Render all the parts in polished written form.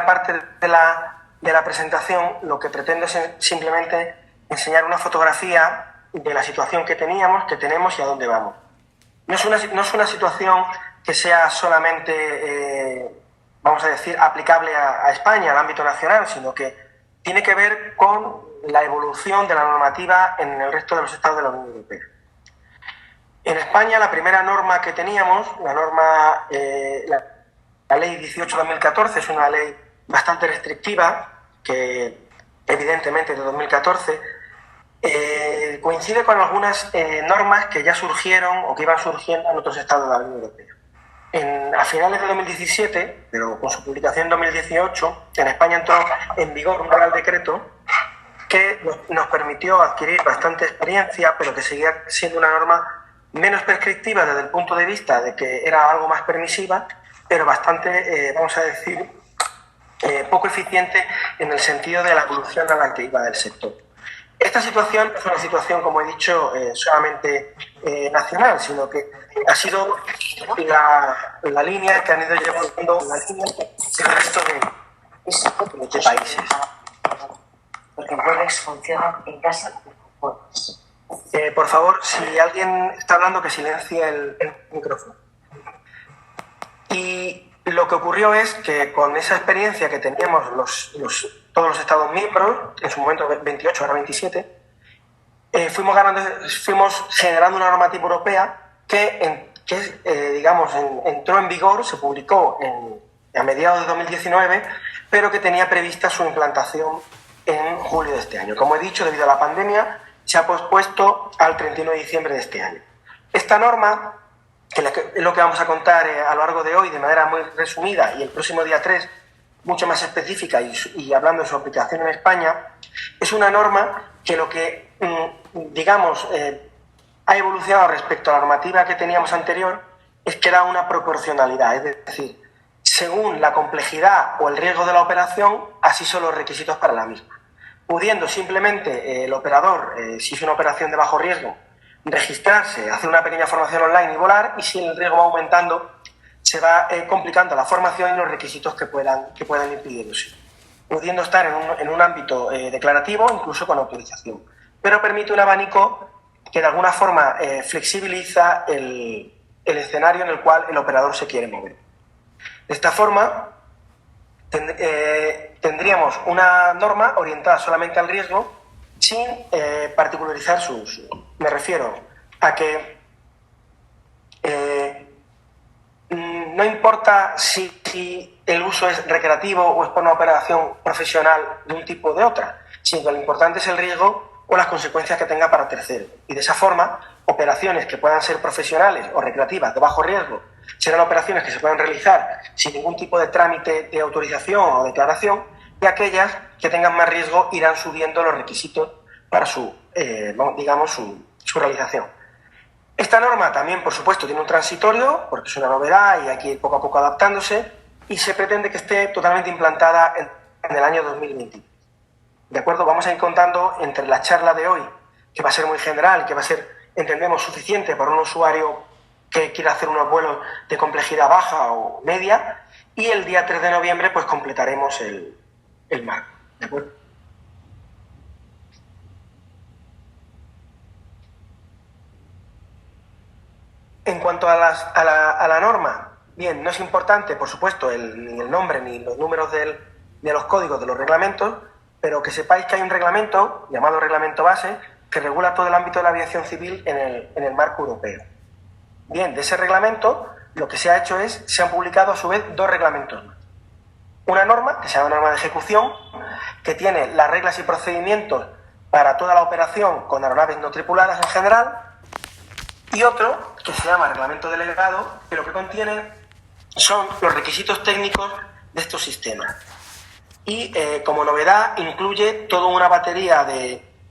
parte de la presentación lo que pretendo es simplemente enseñar una fotografía de la situación que teníamos, que tenemos y a dónde vamos. No es una situación que sea solamente, vamos a decir, aplicable a España, al ámbito nacional, sino que tiene que ver con la evolución de la normativa en el resto de los estados de la Unión Europea. En España, la primera norma que teníamos, la ley 18/2014, es una ley bastante restrictiva, que evidentemente de 2014, coincide con algunas normas que ya surgieron o que iban surgiendo en otros estados de la Unión Europea. A finales de 2017, pero con su publicación en 2018, en España entró en vigor un Real Decreto que nos permitió adquirir bastante experiencia, pero que seguía siendo una norma menos prescriptiva desde el punto de vista de que era algo más permisiva, pero bastante, vamos a decir, poco eficiente en el sentido de la evolución a la que iba del sector. Esta situación es una situación, como he dicho, solamente nacional, sino que ha sido la línea que han ido llevando el resto de países. Porque Webex funciona en casa. Por favor, si alguien está hablando, que silencie el micrófono. Y lo que ocurrió es que con esa experiencia que teníamos todos los Estados miembros, en su momento 28, ahora 27, fuimos generando una normativa europea que entró en vigor, se publicó a mediados de 2019, pero que tenía prevista su implantación en julio de este año. Como he dicho, debido a la pandemia, se ha pospuesto al 31 de diciembre de este año. Esta norma, que es lo que vamos a contar a lo largo de hoy de manera muy resumida, y el próximo día 3 mucho más específica y hablando de su aplicación en España, es una norma que lo que, ha evolucionado respecto a la normativa que teníamos anterior es que da una proporcionalidad, es decir, según la complejidad o el riesgo de la operación, así son los requisitos para la misma. Pudiendo simplemente el operador, si es una operación de bajo riesgo, registrarse, hacer una pequeña formación online y volar, y si el riesgo va aumentando, se va complicando la formación y los requisitos que puedan ir pidiéndose, pudiendo estar en un ámbito declarativo, incluso con autorización. Pero permite un abanico que de alguna forma flexibiliza el escenario en el cual el operador se quiere mover. De esta forma, tendríamos una norma orientada solamente al riesgo, sin particularizar su uso. Me refiero a que no importa si el uso es recreativo o es por una operación profesional de un tipo o de otra, sino que lo importante es el riesgo o las consecuencias que tenga para terceros. Y de esa forma, operaciones que puedan ser profesionales o recreativas de bajo riesgo serán operaciones que se puedan realizar sin ningún tipo de trámite de autorización o declaración, y aquellas que tengan más riesgo irán subiendo los requisitos para su realización. Esta norma también, por supuesto, tiene un transitorio, porque es una novedad y hay que ir poco a poco adaptándose, y se pretende que esté totalmente implantada en el año 2020. ¿De acuerdo? Vamos a ir contando entre la charla de hoy, que va a ser muy general, que va a ser, entendemos, suficiente para un usuario que quiera hacer unos vuelos de complejidad baja o media, y el día 3 de noviembre pues completaremos el marco. ¿De acuerdo? En cuanto a la norma, bien, no es importante, por supuesto, ni el nombre ni los números de los códigos de los reglamentos, pero que sepáis que hay un reglamento, llamado Reglamento Base, que regula todo el ámbito de la aviación civil en el marco europeo. Bien, de ese reglamento, lo que se ha hecho es, se han publicado a su vez dos reglamentos más. Una norma, que se llama norma de ejecución, que tiene las reglas y procedimientos para toda la operación con aeronaves no tripuladas en general, y otro, que se llama reglamento delegado, que lo que contiene son los requisitos técnicos de estos sistemas. Y como novedad incluye toda una batería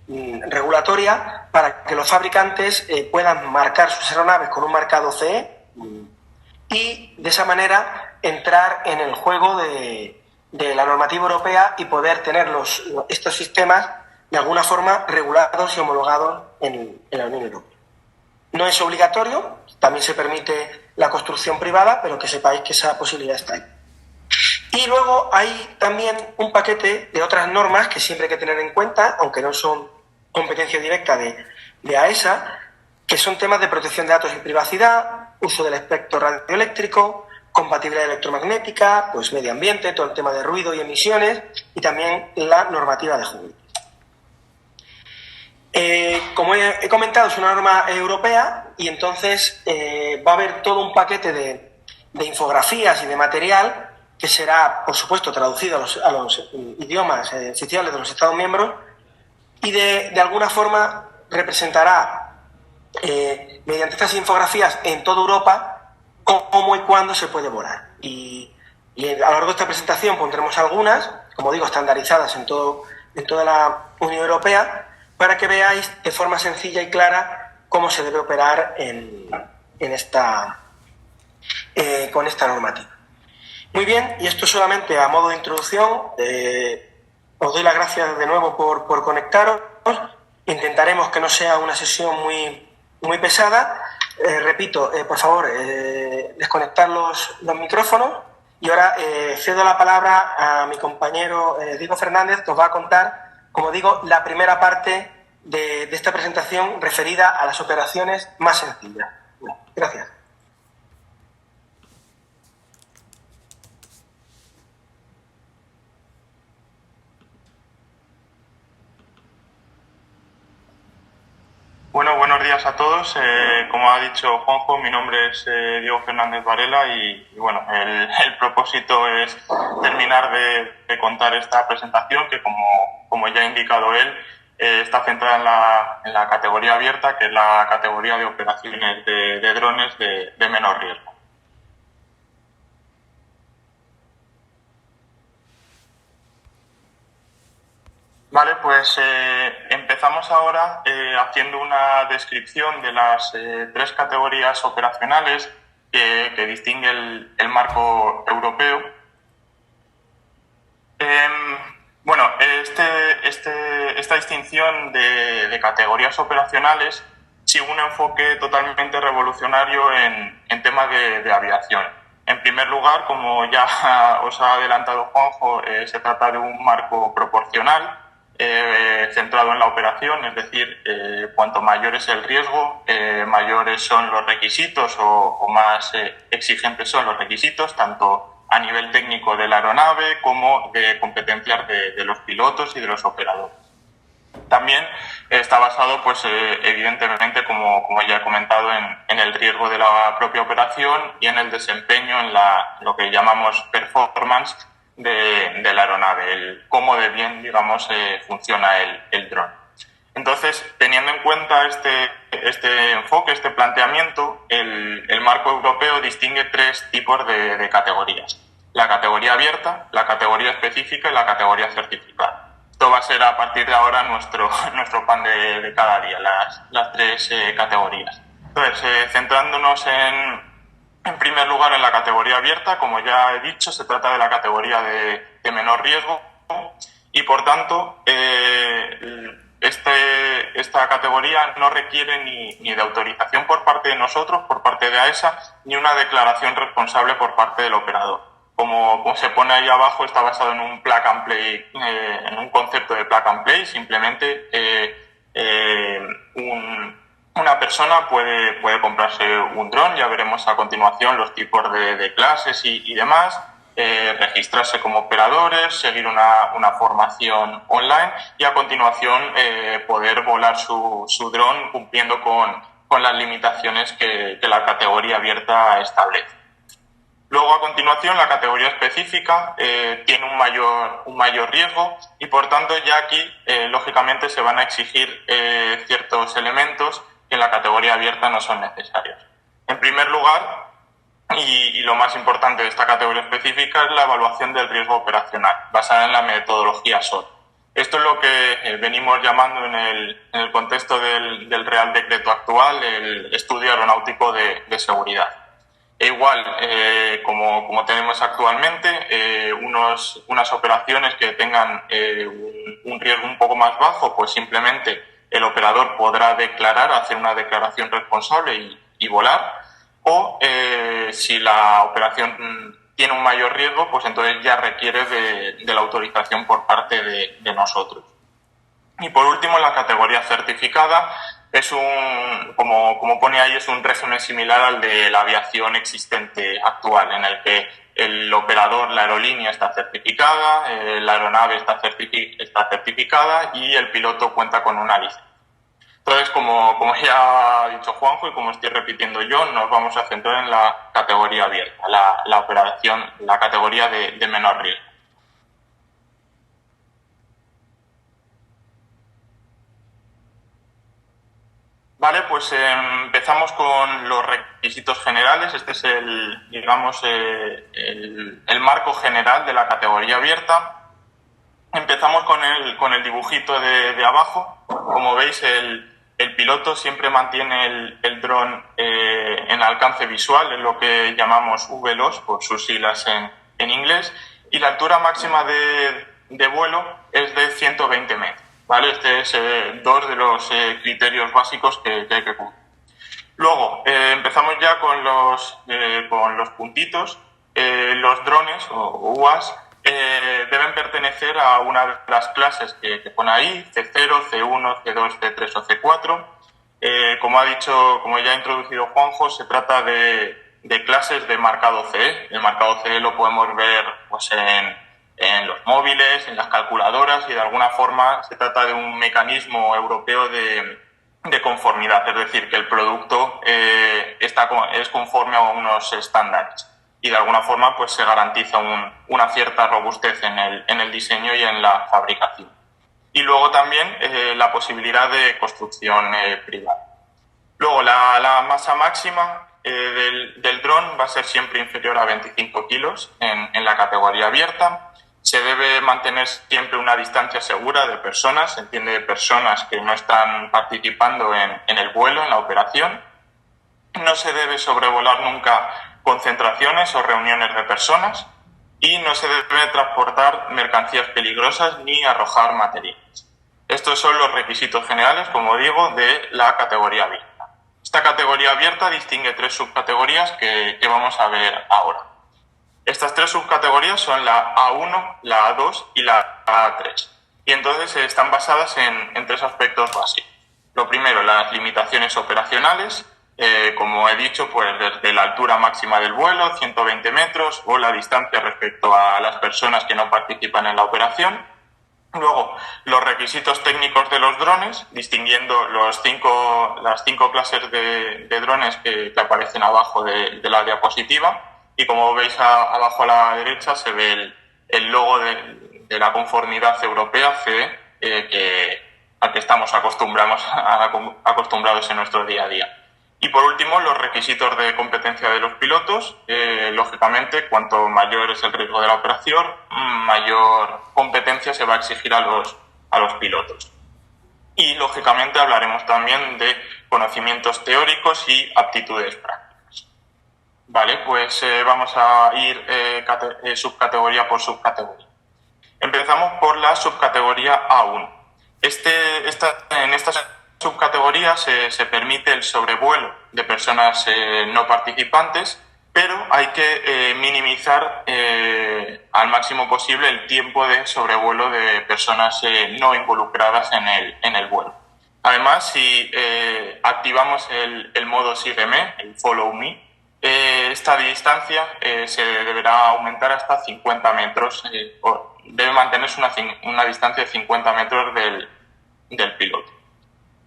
regulatoria para que los fabricantes puedan marcar sus aeronaves con un marcado CE y de esa manera entrar en el juego de la normativa europea y poder tener estos sistemas de alguna forma regulados y homologados en la Unión Europea. No es obligatorio, también se permite la construcción privada, pero que sepáis que esa posibilidad está ahí. Y luego hay también un paquete de otras normas que siempre hay que tener en cuenta, aunque no son competencia directa de AESA, que son temas de protección de datos y privacidad, uso del espectro radioeléctrico, compatibilidad electromagnética, pues medio ambiente, todo el tema de ruido y emisiones, y también la normativa de juguetes. Como he comentado, es una norma europea y entonces va a haber todo un paquete de infografías y de material que será, por supuesto, traducido a los idiomas oficiales de los Estados miembros y de alguna forma representará, mediante estas infografías en toda Europa, cómo y cuándo se puede volar. Y a lo largo de esta presentación pondremos algunas, como digo, estandarizadas en toda la Unión Europea, para que veáis de forma sencilla y clara cómo se debe operar con esta normativa. Muy bien, y esto solamente a modo de introducción. Os doy las gracias de nuevo por conectaros. Intentaremos que no sea una sesión muy pesada. Repito, por favor, desconectar los micrófonos. Y ahora cedo la palabra a mi compañero Diego Fernández, que os va a contar, como digo, la primera parte de esta presentación referida a las operaciones más sencillas. Gracias. Bueno, buenos días a todos. Como ha dicho Juanjo, mi nombre es Diego Fernández Varela y bueno, el propósito es terminar de contar esta presentación que, como ya ha indicado él, está centrada en la categoría abierta, que es la categoría de operaciones de drones de menor riesgo. Vale, pues empezamos ahora haciendo una descripción de las tres categorías operacionales que distingue el marco europeo. Bueno, esta distinción de categorías operacionales sigue un enfoque totalmente revolucionario en temas de aviación. En primer lugar, como ya os ha adelantado Juanjo, se trata de un marco proporcional centrado en la operación, es decir, cuanto mayor es el riesgo, mayores son los requisitos o más exigentes son los requisitos, tanto a nivel técnico de la aeronave como de competencias de los pilotos y de los operadores. También está basado, pues, evidentemente, como ya he comentado, en el riesgo de la propia operación y en el desempeño, en lo que llamamos performance de la aeronave, el cómo de bien, digamos, funciona el dron. Entonces, teniendo en cuenta este enfoque, este planteamiento, el marco europeo distingue tres tipos de categorías: la categoría abierta, la categoría específica y la categoría certificada. Esto va a ser a partir de ahora nuestro pan de cada día, las tres categorías. Entonces, centrándonos en primer lugar en la categoría abierta, como ya he dicho, se trata de la categoría de menor riesgo y, por tanto, esta categoría no requiere ni de autorización por parte de nosotros, por parte de AESA, ni una declaración responsable por parte del operador. Como se pone ahí abajo, está basado en un plug and play, en un concepto de plug and play. Simplemente una persona puede comprarse un dron, ya veremos a continuación los tipos de clases y demás, registrarse como operadores, seguir una formación online y a continuación poder volar su dron cumpliendo con las limitaciones que la categoría abierta establece. Luego, a continuación, la categoría específica tiene un mayor riesgo y, por tanto, ya aquí, lógicamente, se van a exigir ciertos elementos que en la categoría abierta no son necesarios. En primer lugar, y lo más importante de esta categoría específica, es la evaluación del riesgo operacional, basada en la metodología SOT. Esto es lo que venimos llamando en el contexto del Real Decreto actual el estudio aeronáutico de seguridad. E igual, como tenemos actualmente, unas operaciones que tengan un riesgo un poco más bajo, pues simplemente el operador podrá hacer una declaración responsable y volar. O si la operación tiene un mayor riesgo, pues entonces ya requiere de la autorización por parte de nosotros. Y por último, la categoría certificada es como pone ahí, es un régimen similar al de la aviación existente actual, en el que el operador, la aerolínea, está certificada, la aeronave está certificada y el piloto cuenta con una licencia. Entonces, como ya ha dicho Juanjo y como estoy repitiendo yo, nos vamos a centrar en la categoría abierta, la categoría de menor riesgo. Vale, pues empezamos con los requisitos generales. Este es el marco general de la categoría abierta. Empezamos con el dibujito de abajo. Como veis, el piloto siempre mantiene el dron en alcance visual, es lo que llamamos VLOS, por sus siglas en inglés, y la altura máxima de vuelo es de 120 metros. ¿Vale? Este es dos de los criterios básicos que hay que cumplir. Luego, empezamos ya con los puntitos. Los drones o UAS deben pertenecer a una de las clases que pone ahí, C0, C1, C2, C3 o C4. Como ya ha introducido Juanjo, se trata de clases de marcado CE. El marcado CE lo podemos ver pues, en los móviles, en las calculadoras, y de alguna forma se trata de un mecanismo europeo de conformidad, es decir, que el producto es conforme a unos estándares y de alguna forma pues se garantiza una cierta robustez en el diseño y en la fabricación. Y luego también la posibilidad de construcción privada. Luego la masa máxima del dron va a ser siempre inferior a 25 kilos en la categoría abierta. Se debe mantener siempre una distancia segura de personas, se entiende de personas que no están participando en el vuelo, en la operación. No se debe sobrevolar nunca concentraciones o reuniones de personas y no se debe transportar mercancías peligrosas ni arrojar materiales. Estos son los requisitos generales, como digo, de la categoría abierta. Esta categoría abierta distingue tres subcategorías que vamos a ver ahora. Estas tres subcategorías son la A1, la A2 y la A3. Y entonces están basadas en tres aspectos básicos. Lo primero, las limitaciones operacionales, como he dicho, pues desde la altura máxima del vuelo, 120 metros, o la distancia respecto a las personas que no participan en la operación. Luego, los requisitos técnicos de los drones, distinguiendo las cinco clases de drones que aparecen abajo de la diapositiva. Y como veis abajo a la derecha se ve el logo de la conformidad europea CE, al que estamos acostumbrados en nuestro día a día. Y por último, los requisitos de competencia de los pilotos. Lógicamente, cuanto mayor es el riesgo de la operación, mayor competencia se va a exigir a los pilotos. Y lógicamente hablaremos también de conocimientos teóricos y aptitudes prácticas. Vale, pues vamos a ir subcategoría por subcategoría. Empezamos por la subcategoría A1. En esta subcategoría se permite el sobrevuelo de personas no participantes, pero hay que minimizar al máximo posible el tiempo de sobrevuelo de personas no involucradas en el vuelo. Además, si activamos el modo Sígueme, el Follow Me, esta distancia se deberá aumentar hasta 50 metros, debe mantenerse una distancia de 50 metros del piloto.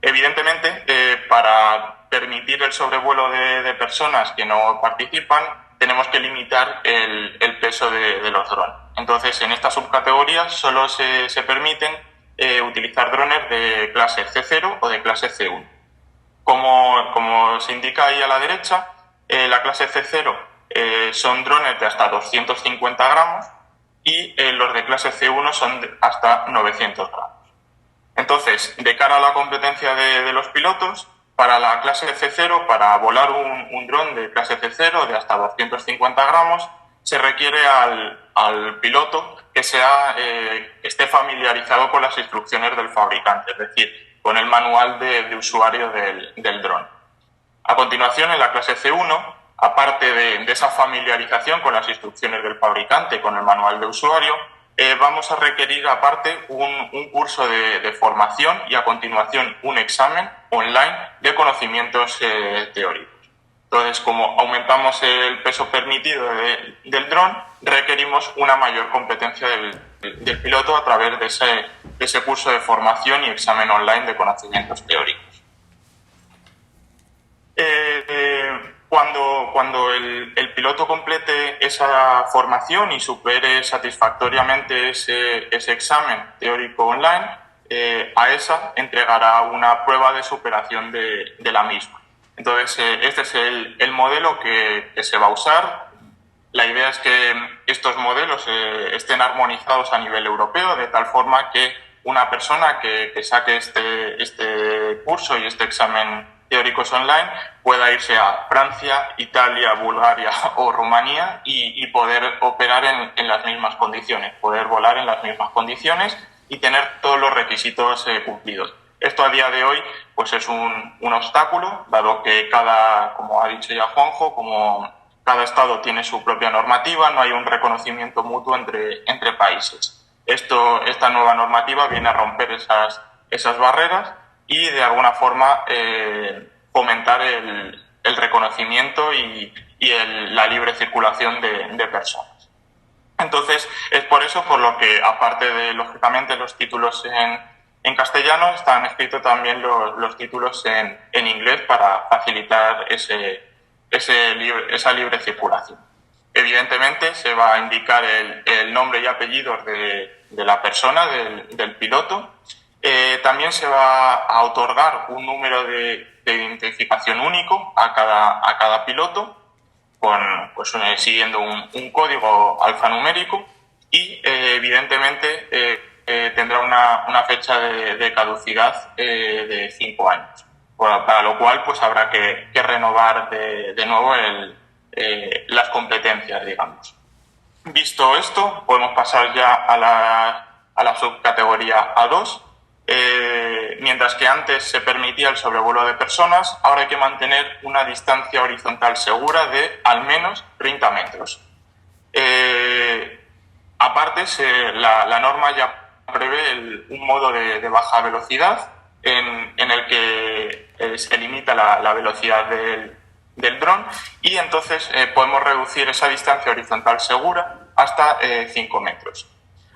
Evidentemente, para permitir el sobrevuelo de personas que no participan, tenemos que limitar el peso de los drones. Entonces, en esta subcategoría solo se permiten utilizar drones de clase C0 o de clase C1. Como se indica ahí a la derecha, la clase C0 son drones de hasta 250 gramos y los de clase C1 son hasta 900 gramos. Entonces, de cara a la competencia de los pilotos, para la clase C0, para volar un dron de clase C0 de hasta 250 gramos, se requiere al piloto que esté familiarizado con las instrucciones del fabricante, es decir, con el manual de usuario del dron. A continuación, en la clase C1, aparte de esa familiarización con las instrucciones del fabricante, con el manual de usuario, vamos a requerir aparte un curso de formación y a continuación un examen online de conocimientos teóricos. Entonces, como aumentamos el peso permitido del dron, requerimos una mayor competencia del piloto a través de ese curso de formación y examen online de conocimientos teóricos. Cuando el piloto complete esa formación y supere satisfactoriamente ese examen teórico online, AESA entregará una prueba de superación de la misma. Entonces, este es el modelo que se va a usar. La idea es que estos modelos estén armonizados a nivel europeo, de tal forma que una persona que saque este curso y este examen teóricos online pueda irse a Francia, Italia, Bulgaria o Rumanía y poder operar en las mismas condiciones, poder volar en las mismas condiciones y tener todos los requisitos cumplidos. Esto a día de hoy pues es un obstáculo, dado que como ha dicho ya Juanjo, como cada estado tiene su propia normativa, no hay un reconocimiento mutuo entre países. Esta nueva normativa viene a romper esas barreras y de alguna forma fomentar el reconocimiento y la libre circulación de personas. Entonces, es por eso por lo que, aparte de, lógicamente, los títulos en castellano, están escritos también los títulos en inglés para facilitar esa libre circulación. Evidentemente, se va a indicar el nombre y apellidos de la persona, del piloto. También se va a otorgar un número de identificación único a cada piloto, siguiendo un código alfanumérico y, evidentemente, tendrá una fecha de caducidad de 5 años, para lo cual pues habrá que renovar de nuevo las competencias, digamos. Visto esto, podemos pasar ya a la subcategoría A2. Mientras que antes se permitía el sobrevuelo de personas, ahora hay que mantener una distancia horizontal segura de al menos 30 metros. Aparte, la norma ya prevé un modo de baja velocidad en el que se limita la velocidad del dron y entonces podemos reducir esa distancia horizontal segura hasta 5 metros.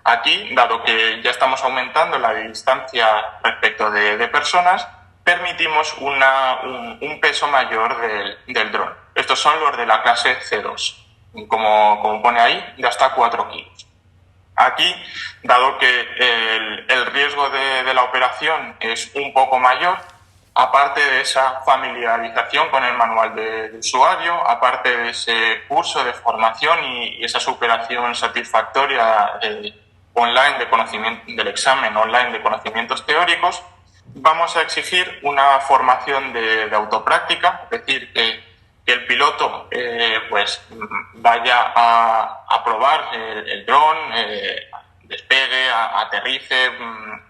Aquí, dado que ya estamos aumentando la distancia respecto de personas, permitimos un peso mayor del dron. Estos son los de la clase C2, como pone ahí, de hasta 4 kilos. Aquí, dado que el riesgo de la operación es un poco mayor, aparte de esa familiarización con el manual de usuario, aparte de ese curso de formación y esa superación satisfactoria online de conocimiento, del examen online de conocimientos teóricos, vamos a exigir una formación de autopráctica, es decir, que el piloto vaya a probar el dron, despegue, aterrice,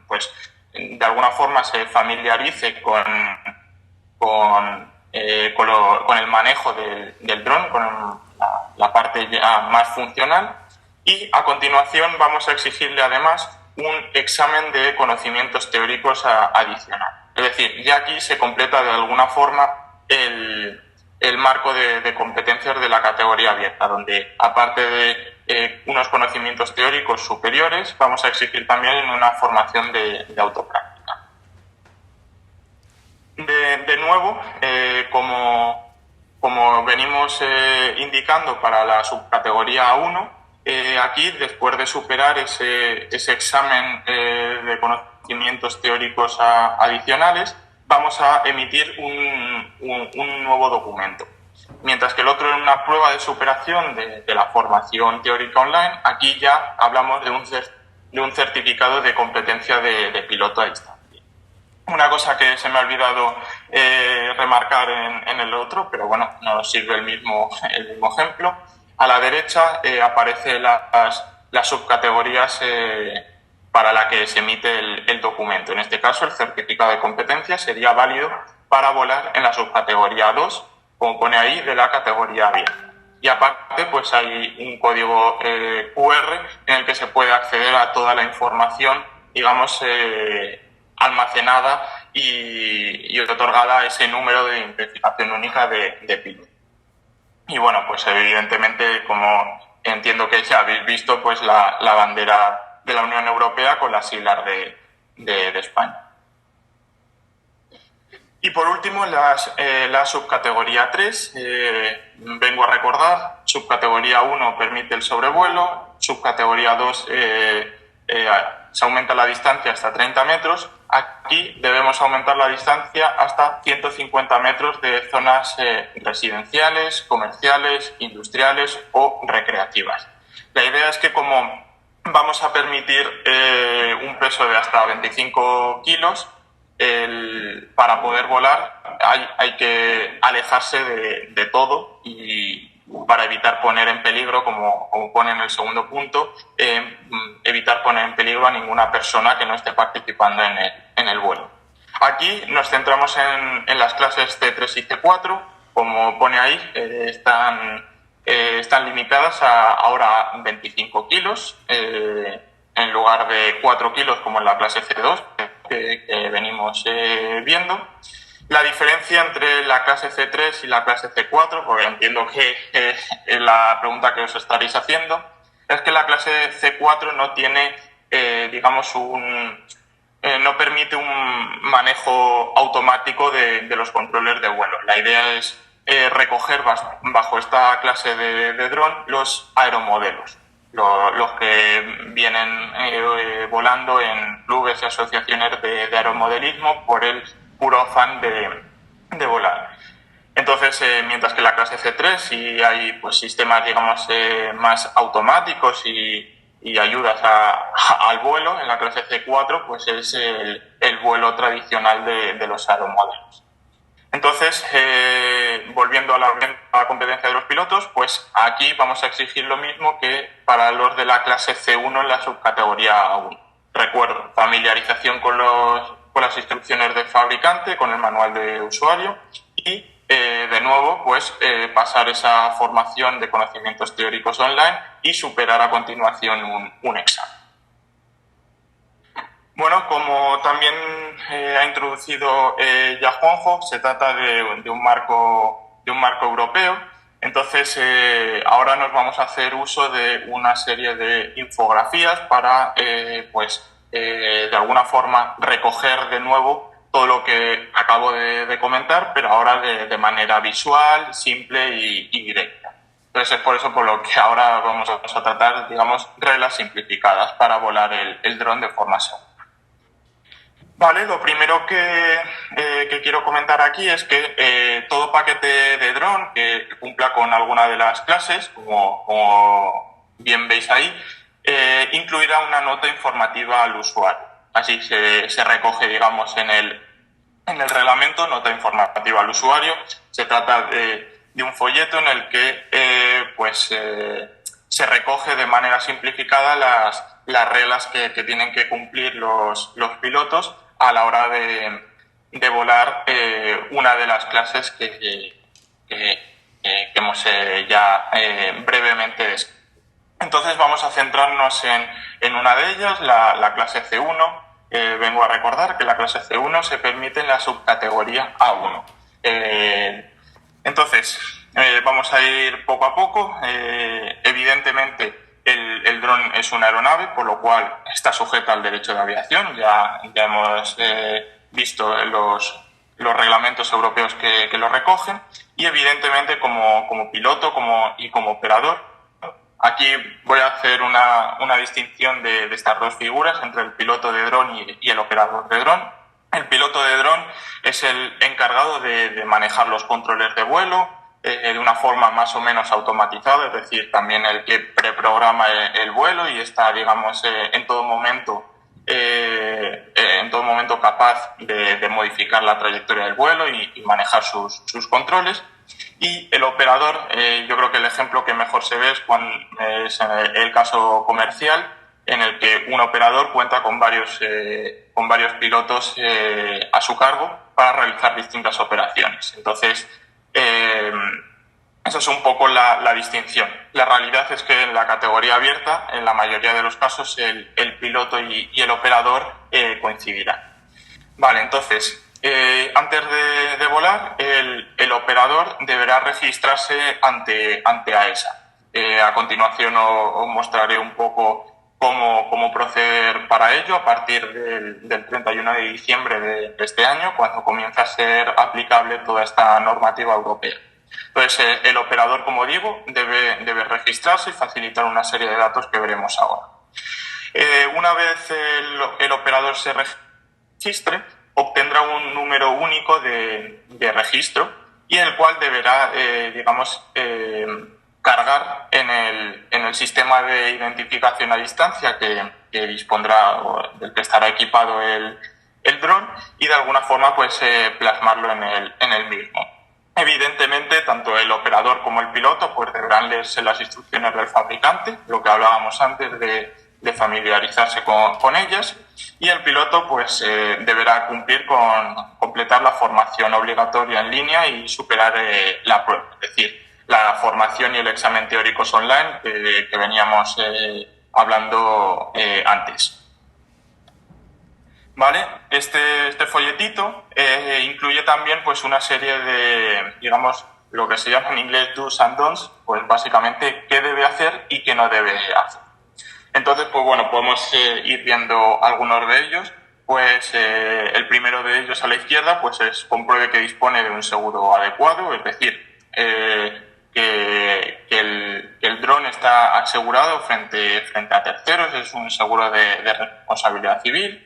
pues de alguna forma se familiarice con el manejo del dron, con la parte ya más funcional. Y a continuación vamos a exigirle además un examen de conocimientos teóricos adicional. Es decir, ya aquí se completa de alguna forma el marco de competencias de la categoría abierta, donde aparte de unos conocimientos teóricos superiores, vamos a exigir también una formación de autopráctica. De nuevo, como venimos indicando para la subcategoría 1, aquí, después de superar ese examen de conocimientos teóricos adicionales, vamos a emitir un nuevo documento. Mientras que el otro es una prueba de superación de la formación teórica online, aquí ya hablamos de un certificado de competencia de piloto a distancia. Una cosa que se me ha olvidado remarcar en el otro, pero bueno, nos sirve el mismo ejemplo. A la derecha aparecen las subcategorías para la que se emite el documento. En este caso, el certificado de competencia sería válido para volar en la subcategoría 2 como pone ahí, de la categoría abierta. Y aparte, pues hay un código QR en el que se puede acceder a toda la información, digamos, almacenada y otorgada ese número de identificación única de piloto. Y bueno, pues evidentemente, como entiendo que ya habéis visto, pues la bandera de la Unión Europea con las siglas de España. Y por último, la subcategoría 3, vengo a recordar, subcategoría 1 permite el sobrevuelo, subcategoría 2 se aumenta la distancia hasta 30 metros, aquí debemos aumentar la distancia hasta 150 metros de zonas residenciales, comerciales, industriales o recreativas. La idea es que como vamos a permitir un peso de hasta 25 kilos, para poder volar hay que alejarse de todo y para evitar poner en peligro, como pone en el segundo punto, evitar poner en peligro a ninguna persona que no esté participando en el vuelo. Aquí nos centramos en las clases C3 y C4, como pone ahí, están limitadas a ahora 25 kilos, en lugar de 4 kilos como en la clase C2 que venimos viendo. La diferencia entre la clase C3 y la clase C4, porque entiendo que es la pregunta que os estaréis haciendo, es que la clase C4 no tiene, digamos, no permite un manejo automático de los controles de vuelo. La idea es recoger bajo esta clase de dron los aeromodelos, los que vienen volando en clubes y asociaciones de aeromodelismo por el puro afán de volar. Entonces, mientras que en la clase C3 sí hay pues sistemas, digamos, más automáticos y ayudas al vuelo, en la clase C4 pues es el vuelo tradicional de los aeromodelos. Entonces, volviendo a la competencia de los pilotos, pues aquí vamos a exigir lo mismo que para los de la clase C1 en la subcategoría 1. Recuerdo, familiarización con las instrucciones del fabricante, con el manual de usuario y, de nuevo, pues pasar esa formación de conocimientos teóricos online y superar a continuación un examen. Bueno, como también ha introducido ya Juanjo, se trata de un marco europeo. Entonces, ahora nos vamos a hacer uso de una serie de infografías para, de alguna forma, recoger de nuevo todo lo que acabo de comentar, pero ahora de manera visual, simple y directa. Entonces, es por eso por lo que ahora vamos a tratar, digamos, reglas simplificadas para volar el dron de forma segura. Vale, lo primero que quiero comentar aquí es que todo paquete de dron que cumpla con alguna de las clases, como bien veis ahí, incluirá una nota informativa al usuario. Así se recoge, digamos, en el reglamento, nota informativa al usuario. Se trata de un folleto en el que se recoge de manera simplificada las reglas que tienen que cumplir los pilotos a la hora de volar una de las clases que hemos ya brevemente descrito. Entonces vamos a centrarnos en una de ellas, la clase C1. Vengo a recordar que la clase C1 se permite en la subcategoría A1. Entonces, vamos a ir poco a poco. Evidentemente, el dron es una aeronave, por lo cual está sujeta al derecho de aviación. Ya hemos visto los reglamentos europeos que lo recogen. Y evidentemente, como piloto y como operador, aquí voy a hacer una distinción de estas dos figuras entre el piloto de dron y el operador de dron. El piloto de dron es el encargado de manejar los controles de vuelo de una forma más o menos automatizada, es decir, también el que preprograma el vuelo y está, digamos, en todo momento capaz de modificar la trayectoria del vuelo y manejar sus controles. Y el operador, yo creo que el ejemplo que mejor se ve es el caso comercial, en el que un operador cuenta con varios pilotos a su cargo para realizar distintas operaciones. Entonces, Esa es un poco la distinción. La realidad es que en la categoría abierta, en la mayoría de los casos, el piloto y el operador coincidirán. Vale, entonces, antes de volar, el operador deberá registrarse ante AESA. A continuación os mostraré un poco cómo proceder para ello a partir del 31 de diciembre de este año, cuando comienza a ser aplicable toda esta normativa europea. Entonces, el operador, como digo, debe registrarse y facilitar una serie de datos que veremos ahora. Una vez el operador se registre, obtendrá un número único de registro y el cual deberá, cargar en el sistema de identificación a distancia que dispondrá o del que estará equipado el dron y de alguna forma pues plasmarlo en el mismo. Evidentemente, tanto el operador como el piloto pues deberán leerse las instrucciones del fabricante, lo que hablábamos antes de familiarizarse con ellas, y el piloto pues deberá cumplir con completar la formación obligatoria en línea y superar la prueba, es decir, la formación y el examen teóricos online que veníamos hablando antes. ¿Vale? Este folletito incluye también pues una serie de, digamos, lo que se llama en inglés do's and don'ts, pues básicamente qué debe hacer y qué no debe hacer. Entonces, pues bueno, podemos ir viendo algunos de ellos. Pues el primero de ellos a la izquierda pues es compruebe que dispone de un seguro adecuado, es decir, que el dron está asegurado frente a terceros, es un seguro de responsabilidad civil.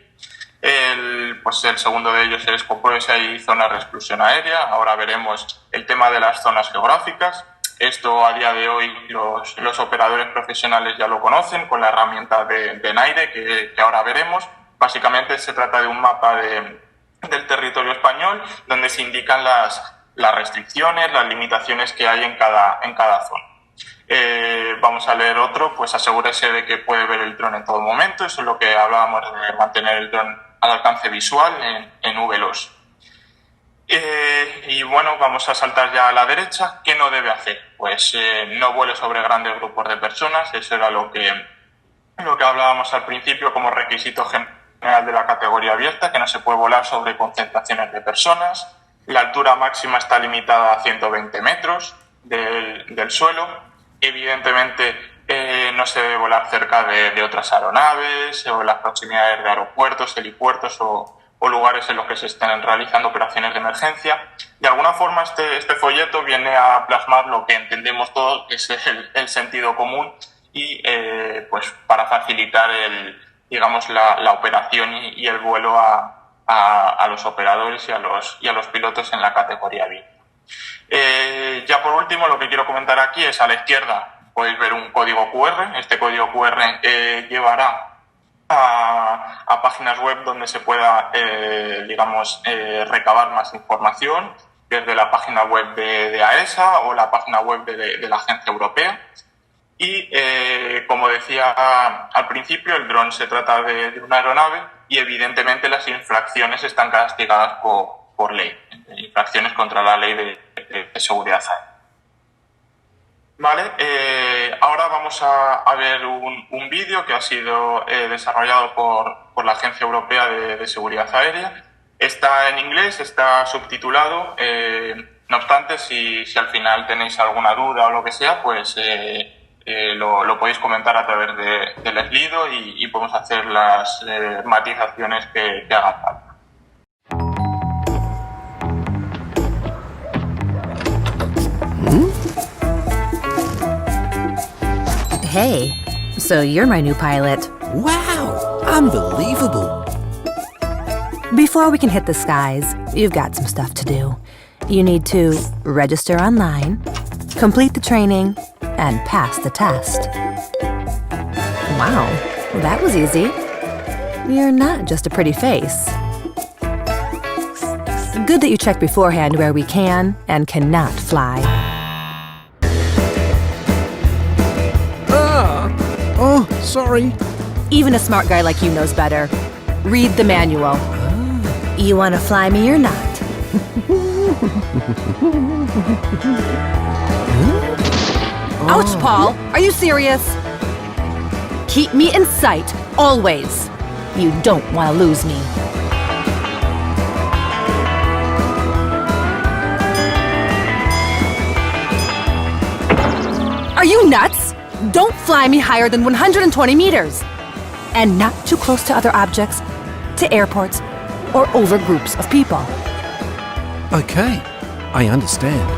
El segundo de ellos es compruebe si hay zonas de exclusión aérea. Ahora veremos el tema de las zonas geográficas. Esto a día de hoy los operadores profesionales ya lo conocen con la herramienta de NAIRE que ahora veremos. Básicamente se trata de un mapa del territorio español donde se indican las restricciones, las limitaciones que hay en cada zona. Vamos a leer otro, pues asegúrese de que puede ver el dron en todo momento. Eso es lo que hablábamos de mantener el dron al alcance visual en VLOS. Y bueno, vamos a saltar ya a la derecha. ¿Qué no debe hacer? Pues no vuele sobre grandes grupos de personas. Eso era lo que hablábamos al principio como requisito general de la categoría abierta, que no se puede volar sobre concentraciones de personas. La altura máxima está limitada a 120 metros del suelo. Evidentemente, no se debe volar cerca de otras aeronaves o en las proximidades de aeropuertos, helipuertos o lugares en los que se estén realizando operaciones de emergencia. De alguna forma, este folleto viene a plasmar lo que entendemos todos, que es el sentido común y pues para facilitar la operación y el vuelo a los operadores y a los pilotos en la categoría abierta. Ya por último, lo que quiero comentar aquí es a la izquierda podéis ver un código QR. Este código QR llevará a páginas web donde se pueda, recabar más información, desde la página web de AESA o la página web de la Agencia Europea. Y, como decía al principio, el dron se trata de una aeronave y, evidentemente, las infracciones están castigadas por ley, infracciones contra la ley de seguridad aérea. Vale, ahora vamos a ver un vídeo que ha sido desarrollado por la Agencia Europea de Seguridad Aérea. Está en inglés, está subtitulado. No obstante, si al final tenéis alguna duda o lo que sea, pues lo podéis comentar a través del Slido y podemos hacer las matizaciones que hagan falta. Hey, so you're my new pilot. Wow, unbelievable. Before we can hit the skies, you've got some stuff to do. You need to register online, complete the training, and pass the test. Wow, that was easy. You're not just a pretty face. Good that you checked beforehand where we can and cannot fly. Oh, sorry. Even a smart guy like you knows better. Read the manual. You want to fly me or not? Ouch, Paul! Are you serious? Keep me in sight, always. You don't want to lose me. Are you nuts? Don't fly me higher than 120 meters. And not too close to other objects, to airports, or over groups of people. Okay, I understand.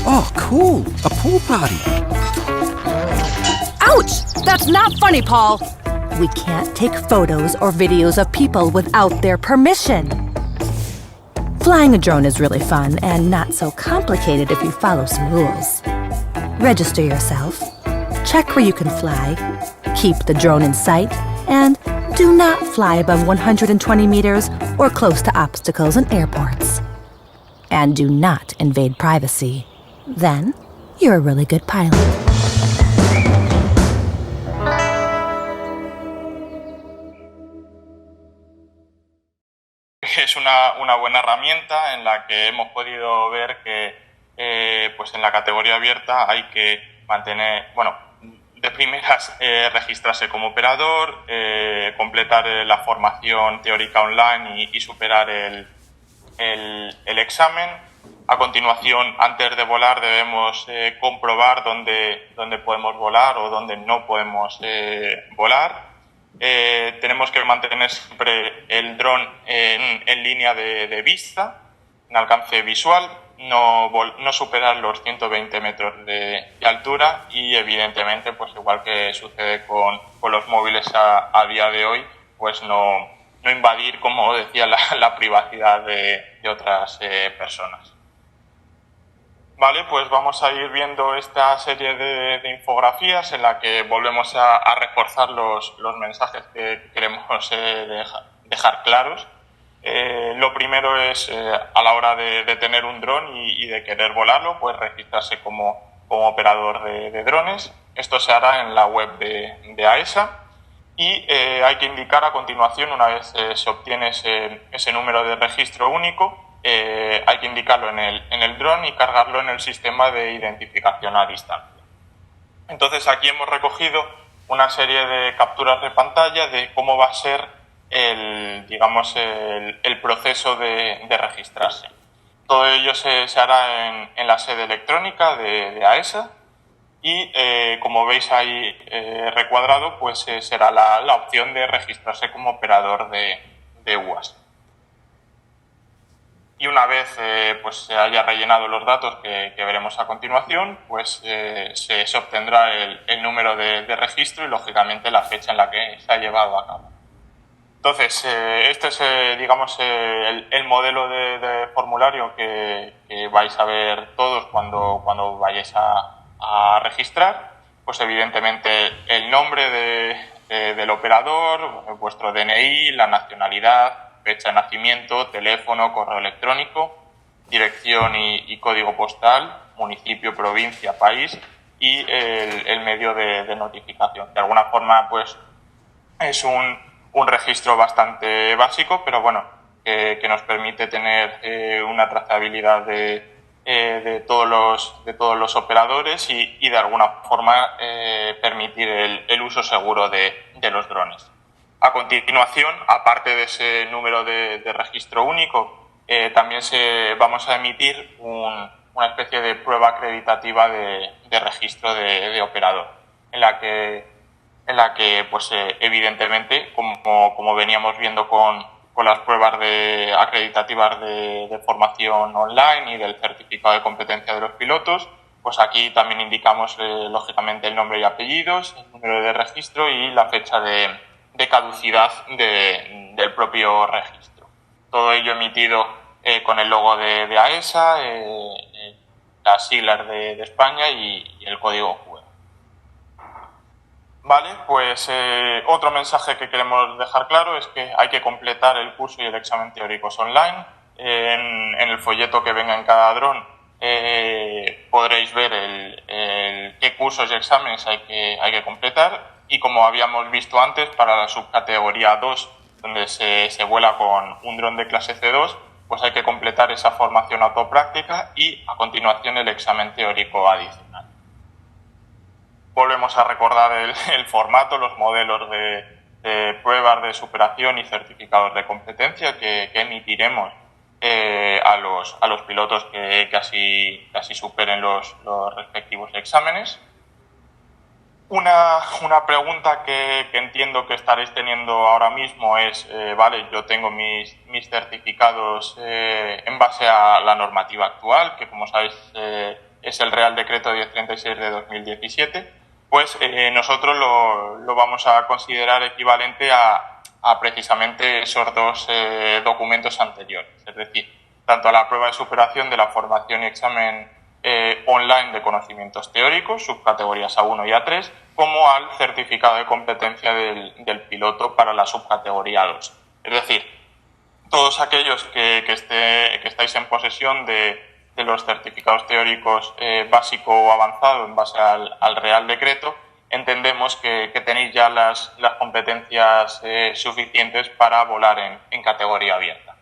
Oh, cool! A pool party! Ouch! That's not funny, Paul. We can't take photos or videos of people without their permission. Flying a drone is really fun and not so complicated if you follow some rules. Register yourself, check where you can fly, keep the drone in sight, and do not fly above 120 meters or close to obstacles and airports. And do not invade privacy. Then, you're a really good pilot. Es una buena herramienta en la que hemos podido ver que pues en la categoría abierta hay que mantener, bueno, de primeras registrarse como operador, completar la formación teórica online y superar el examen. A continuación, antes de volar, debemos comprobar dónde podemos volar o dónde no podemos volar. Tenemos que mantener siempre el dron en línea de vista, en alcance visual, no superar los 120 metros de altura y, evidentemente, pues igual que sucede con los móviles a día de hoy, pues no invadir, como decía, la privacidad de otras personas. Vale, pues vamos a ir viendo esta serie de infografías en la que volvemos a reforzar los mensajes que queremos dejar claros. Lo primero es, a la hora de tener un dron y de querer volarlo, pues registrarse como operador de drones. Esto se hará en la web de AESA y hay que indicar a continuación, una vez se obtiene ese número de registro único, hay que indicarlo en el dron y cargarlo en el sistema de identificación a distancia. Entonces aquí hemos recogido una serie de capturas de pantalla de cómo va a ser el proceso de registrarse. Todo ello se hará en la sede electrónica de AESA y como veis ahí recuadrado, pues será la opción de registrarse como operador de UAS. Y una vez pues se haya rellenado los datos que veremos a continuación, pues se obtendrá el número de registro y, lógicamente, la fecha en la que se ha llevado a cabo. Entonces, este es el modelo de formulario que vais a ver todos cuando vayáis a registrar. Pues, evidentemente, el nombre del operador, vuestro DNI, la nacionalidad, fecha de nacimiento, teléfono, correo electrónico, dirección y código postal, municipio, provincia, país y el medio de notificación. De alguna forma, pues es un registro bastante básico, pero bueno, que nos permite tener una trazabilidad de todos los operadores y de alguna forma permitir el uso seguro de los drones. A continuación, aparte de ese número de registro único, también vamos a emitir una especie de prueba acreditativa de registro de operador, en la que pues, evidentemente, como veníamos viendo con las pruebas acreditativas de formación online y del certificado de competencia de los pilotos, pues aquí también indicamos lógicamente el nombre y apellidos, el número de registro y la fecha de caducidad del propio registro. Todo ello emitido con el logo de AESA, las siglas de España y el código QR. Vale, pues otro mensaje que queremos dejar claro es que hay que completar el curso y el examen teóricos online. En el folleto que venga en cada dron podréis ver qué cursos y exámenes hay que completar. Y como habíamos visto antes, para la subcategoría 2 donde se vuela con un dron de clase C2, pues hay que completar esa formación autopráctica y a continuación el examen teórico adicional. Volvemos a recordar el formato, los modelos de pruebas de superación y certificados de competencia que emitiremos a los pilotos que así superen los respectivos exámenes. Una pregunta que entiendo que estaréis teniendo ahora mismo es, vale, yo tengo mis certificados en base a la normativa actual, que como sabéis es el Real Decreto 1036 de 2017, pues nosotros lo vamos a considerar equivalente a precisamente esos dos documentos anteriores, es decir, tanto a la prueba de superación de la formación y examen online de conocimientos teóricos, subcategorías A1 y A3, como al certificado de competencia del piloto para la subcategoría 2. Es decir, todos aquellos que estáis en posesión de los certificados teóricos básico o avanzado en base al Real Decreto, entendemos que tenéis ya las competencias suficientes para volar en categoría abierta.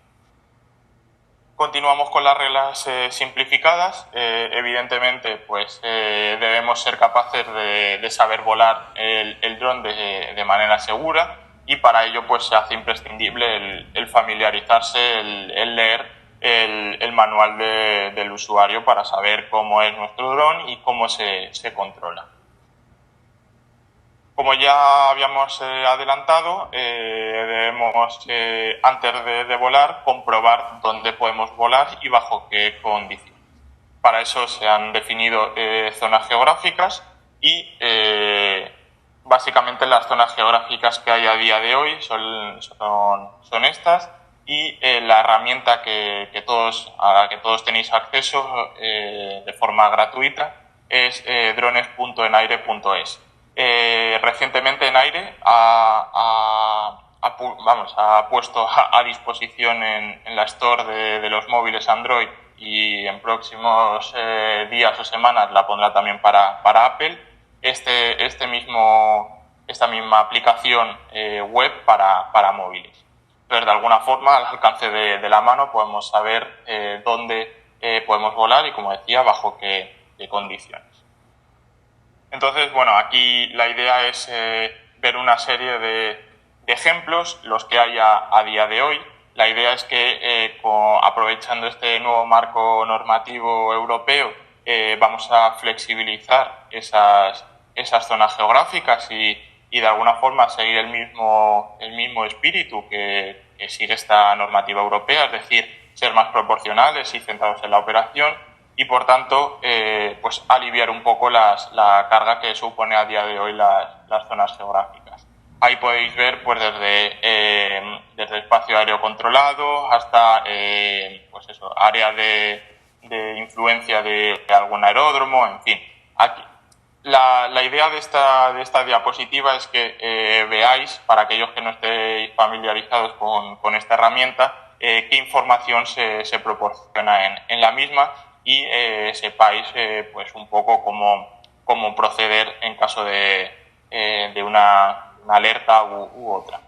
Continuamos con las reglas simplificadas. Evidentemente, pues debemos ser capaces de saber volar el dron de manera segura, y para ello pues se hace imprescindible el familiarizarse, el leer el manual del usuario para saber cómo es nuestro dron y cómo se controla. Como ya habíamos adelantado, debemos, antes de volar, comprobar dónde podemos volar y bajo qué condiciones. Para eso se han definido zonas geográficas y básicamente las zonas geográficas que hay a día de hoy son estas, y la herramienta a la que todos tenéis acceso de forma gratuita es drones.enaire.es. Recientemente Enaire ha puesto a disposición en la Store de los móviles Android, y en próximos días o semanas la pondrá también para Apple, esta misma aplicación web para móviles. Entonces, de alguna forma, al alcance de la mano, podemos saber dónde podemos volar y, como decía, bajo qué condiciones. Entonces, bueno, aquí la idea es ver una serie de ejemplos, los que hay a día de hoy. La idea es que, aprovechando este nuevo marco normativo europeo, vamos a flexibilizar esas zonas geográficas y de alguna forma seguir el mismo espíritu que sigue esta normativa europea, es decir, ser más proporcionales y centrados en la operación, y por tanto pues aliviar un poco la carga que supone a día de hoy las zonas geográficas. Ahí podéis ver pues desde espacio aéreo controlado hasta pues eso, área de influencia de algún aeródromo, en fin. Aquí la idea de esta diapositiva es que veáis, para aquellos que no estéis familiarizados con esta herramienta, qué información se proporciona en la misma, y sepáis pues un poco cómo proceder en caso de una alerta u otra.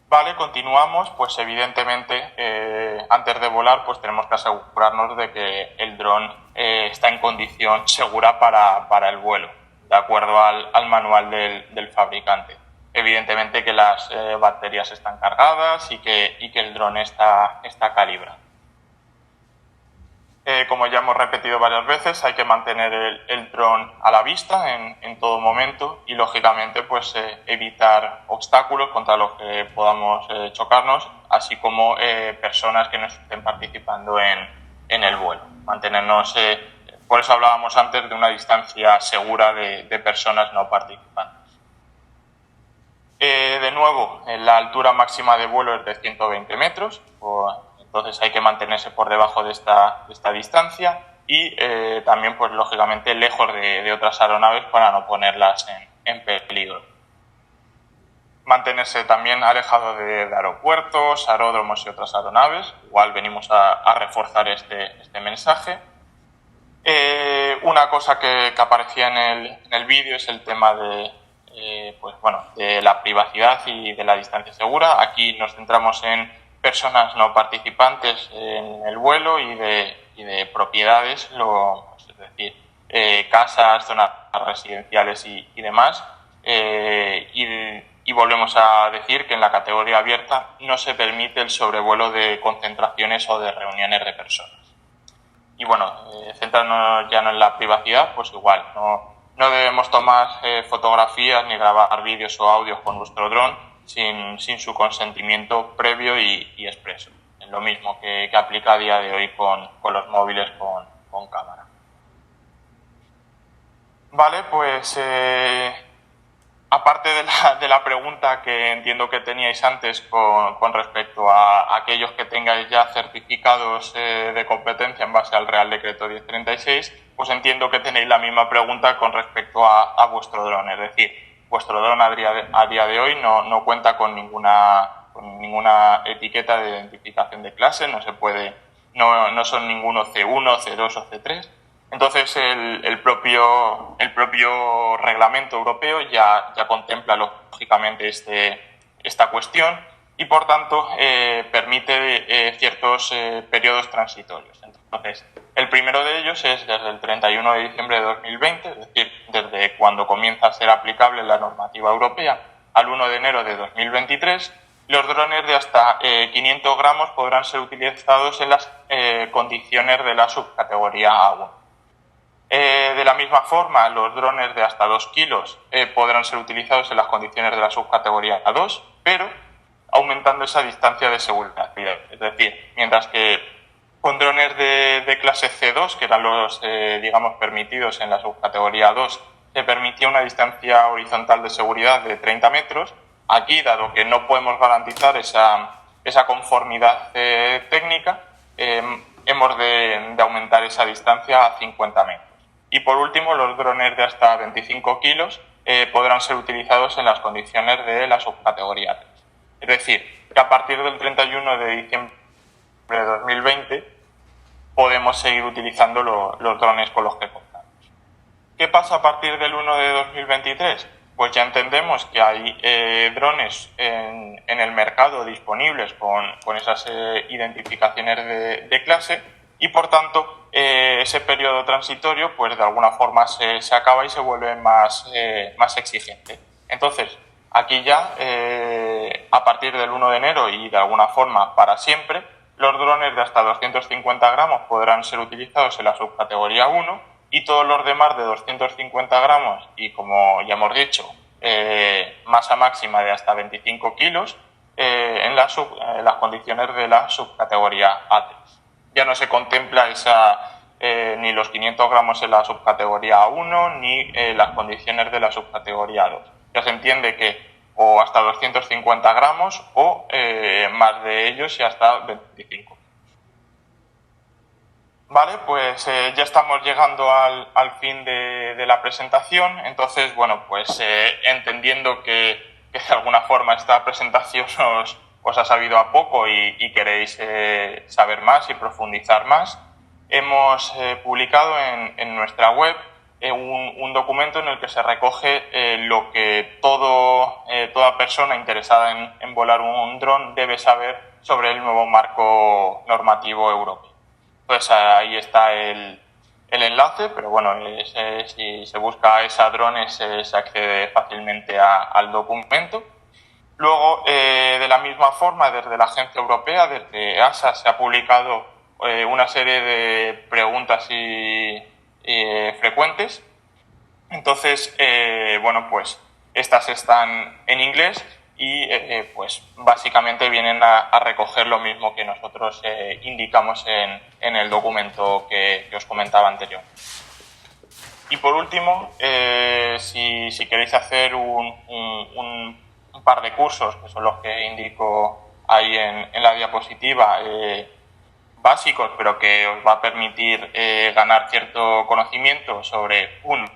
Vale, continuamos. Pues evidentemente antes de volar pues tenemos que asegurarnos de que el dron está en condición segura para el vuelo, de acuerdo al manual del fabricante. Evidentemente que las baterías están cargadas y que el dron está calibrado. Como ya hemos repetido varias veces, hay que mantener el dron a la vista en todo momento y, lógicamente, pues evitar obstáculos contra los que podamos chocarnos, así como personas que no estén participando en el vuelo. Mantenernos, por eso hablábamos antes de una distancia segura de personas no participantes. De nuevo, la altura máxima de vuelo es de 120 metros, entonces hay que mantenerse por debajo de esta distancia y también, pues lógicamente, lejos de otras aeronaves para no ponerlas en peligro. Mantenerse también alejado de aeropuertos, aeródromos y otras aeronaves. Igual venimos a reforzar este mensaje. Una cosa que aparecía en el vídeo es el tema de de la privacidad y de la distancia segura. Aquí nos centramos en personas no participantes en el vuelo y de propiedades, es decir, casas, zonas residenciales y demás. Y volvemos a decir que en la categoría abierta no se permite el sobrevuelo de concentraciones o de reuniones de personas. Y bueno, centrarnos ya no en la privacidad, pues igual, no debemos tomar fotografías ni grabar vídeos o audios con nuestro dron sin su consentimiento previo y expreso. Es lo mismo que aplica a día de hoy con los móviles con cámara. Vale, pues aparte de la pregunta que entiendo que teníais antes con respecto a aquellos que tengáis ya certificados de competencia en base al Real Decreto 1036, pues entiendo que tenéis la misma pregunta con respecto a vuestro dron. Es decir, vuestro dron a día de hoy no cuenta con ninguna etiqueta de identificación de clase, no son ninguno C1, C2 o C3. Entonces el propio reglamento europeo ya contempla lógicamente esta cuestión y por tanto permite ciertos periodos transitorios. Entonces, el primero de ellos es desde el 31 de diciembre de 2020, es decir, desde cuando comienza a ser aplicable la normativa europea, al 1 de enero de 2023, los drones de hasta 500 gramos podrán ser utilizados en las condiciones de la subcategoría A1. De la misma forma, los drones de hasta 2 kilos podrán ser utilizados en las condiciones de la subcategoría A2, pero aumentando esa distancia de seguridad. Es decir, mientras que con drones de clase C2, que eran los permitidos en la subcategoría A2, se permitía una distancia horizontal de seguridad de 30 metros, aquí, dado que no podemos garantizar esa conformidad técnica, hemos de aumentar esa distancia a 50 metros. Y por último, los drones de hasta 25 kilos podrán ser utilizados en las condiciones de la subcategoría 3. Es decir, que a partir del 31 de diciembre de 2020 podemos seguir utilizando los drones con los que contamos. ¿Qué pasa a partir del 1 de 2023? Pues ya entendemos que hay drones en el mercado disponibles con esas identificaciones de clase y, por tanto, ese periodo transitorio pues de alguna forma se acaba y se vuelve más exigente. Entonces, aquí ya, a partir del 1 de enero y de alguna forma para siempre, los drones de hasta 250 gramos podrán ser utilizados en la subcategoría 1 y todos los demás de 250 gramos y, como ya hemos dicho, masa máxima de hasta 25 kilos en las condiciones de la subcategoría A3. Ya no se contempla ni los 500 gramos en la subcategoría A1 ni las condiciones de la subcategoría A2. Ya se entiende que o hasta 250 gramos o más de ellos y hasta 25. Vale, pues ya estamos llegando al fin de la presentación. Entonces, bueno, pues entendiendo que de alguna forma esta presentación os ha sabido a poco y queréis saber más y profundizar más, hemos publicado en nuestra web un documento en el que se recoge lo que toda persona interesada en volar un dron debe saber sobre el nuevo marco normativo europeo. Pues ahí está el enlace, pero bueno, si se busca ESA drones se accede fácilmente al documento. Luego, de la misma forma, desde la agencia europea, desde EASA, se ha publicado una serie de preguntas frecuentes. Entonces, bueno, pues estas están en inglés y pues básicamente vienen a recoger lo mismo que nosotros indicamos en el documento que os comentaba anterior. Y por último, si queréis hacer un par de cursos, que son los que indico ahí en la diapositiva, básicos, pero que os va a permitir ganar cierto conocimiento sobre, uno,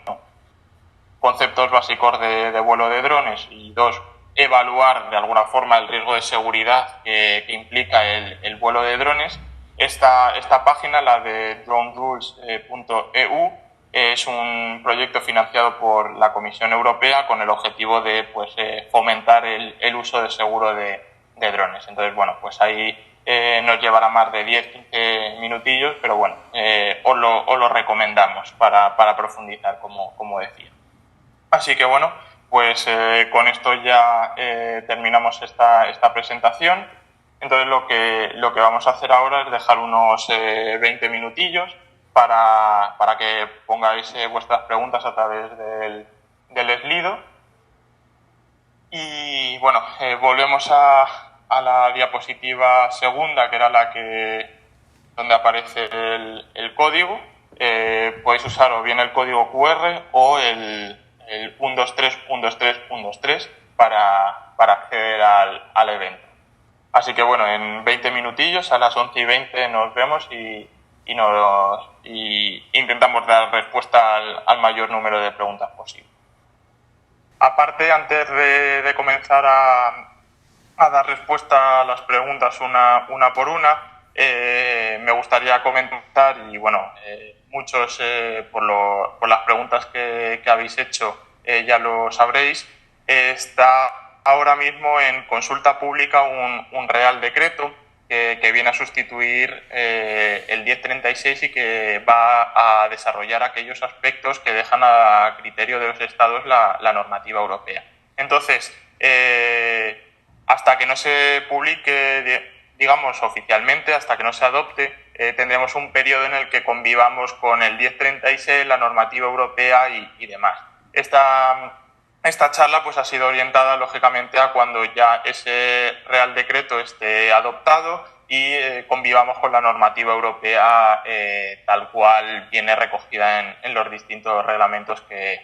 conceptos básicos de vuelo de drones y dos, evaluar de alguna forma el riesgo de seguridad que implica el vuelo de drones. Esta página, la de dronerules.eu, es un proyecto financiado por la Comisión Europea con el objetivo de fomentar el uso de seguro de drones. Entonces, bueno, pues ahí nos llevará más de 10-15 minutillos, pero bueno, os lo recomendamos para profundizar, como decía. Así que bueno, pues con esto ya terminamos esta presentación. Entonces lo que vamos a hacer ahora es dejar unos 20 minutillos para que pongáis vuestras preguntas a través del Slido. Y bueno, volvemos a la diapositiva segunda, que era donde aparece el código. Podéis usar o bien el código QR o el 123.123.123 para acceder al evento. Así que bueno, en 20 minutillos, a las 11:20 nos vemos y intentamos dar respuesta al mayor número de preguntas posible. Aparte, antes de comenzar a dar respuesta a las preguntas una por una, me gustaría comentar, y bueno, muchos por las preguntas que habéis hecho ya lo sabréis, está ahora mismo en consulta pública un Real Decreto que viene a sustituir el 1036 y que va a desarrollar aquellos aspectos que dejan a criterio de los Estados la normativa europea. Entonces, hasta que no se publique, digamos, oficialmente, hasta que no se adopte, tendremos un periodo en el que convivamos con el 1036, la normativa europea y demás. Esta charla pues ha sido orientada lógicamente a cuando ya ese Real Decreto esté adoptado y convivamos con la normativa europea tal cual viene recogida en los distintos reglamentos que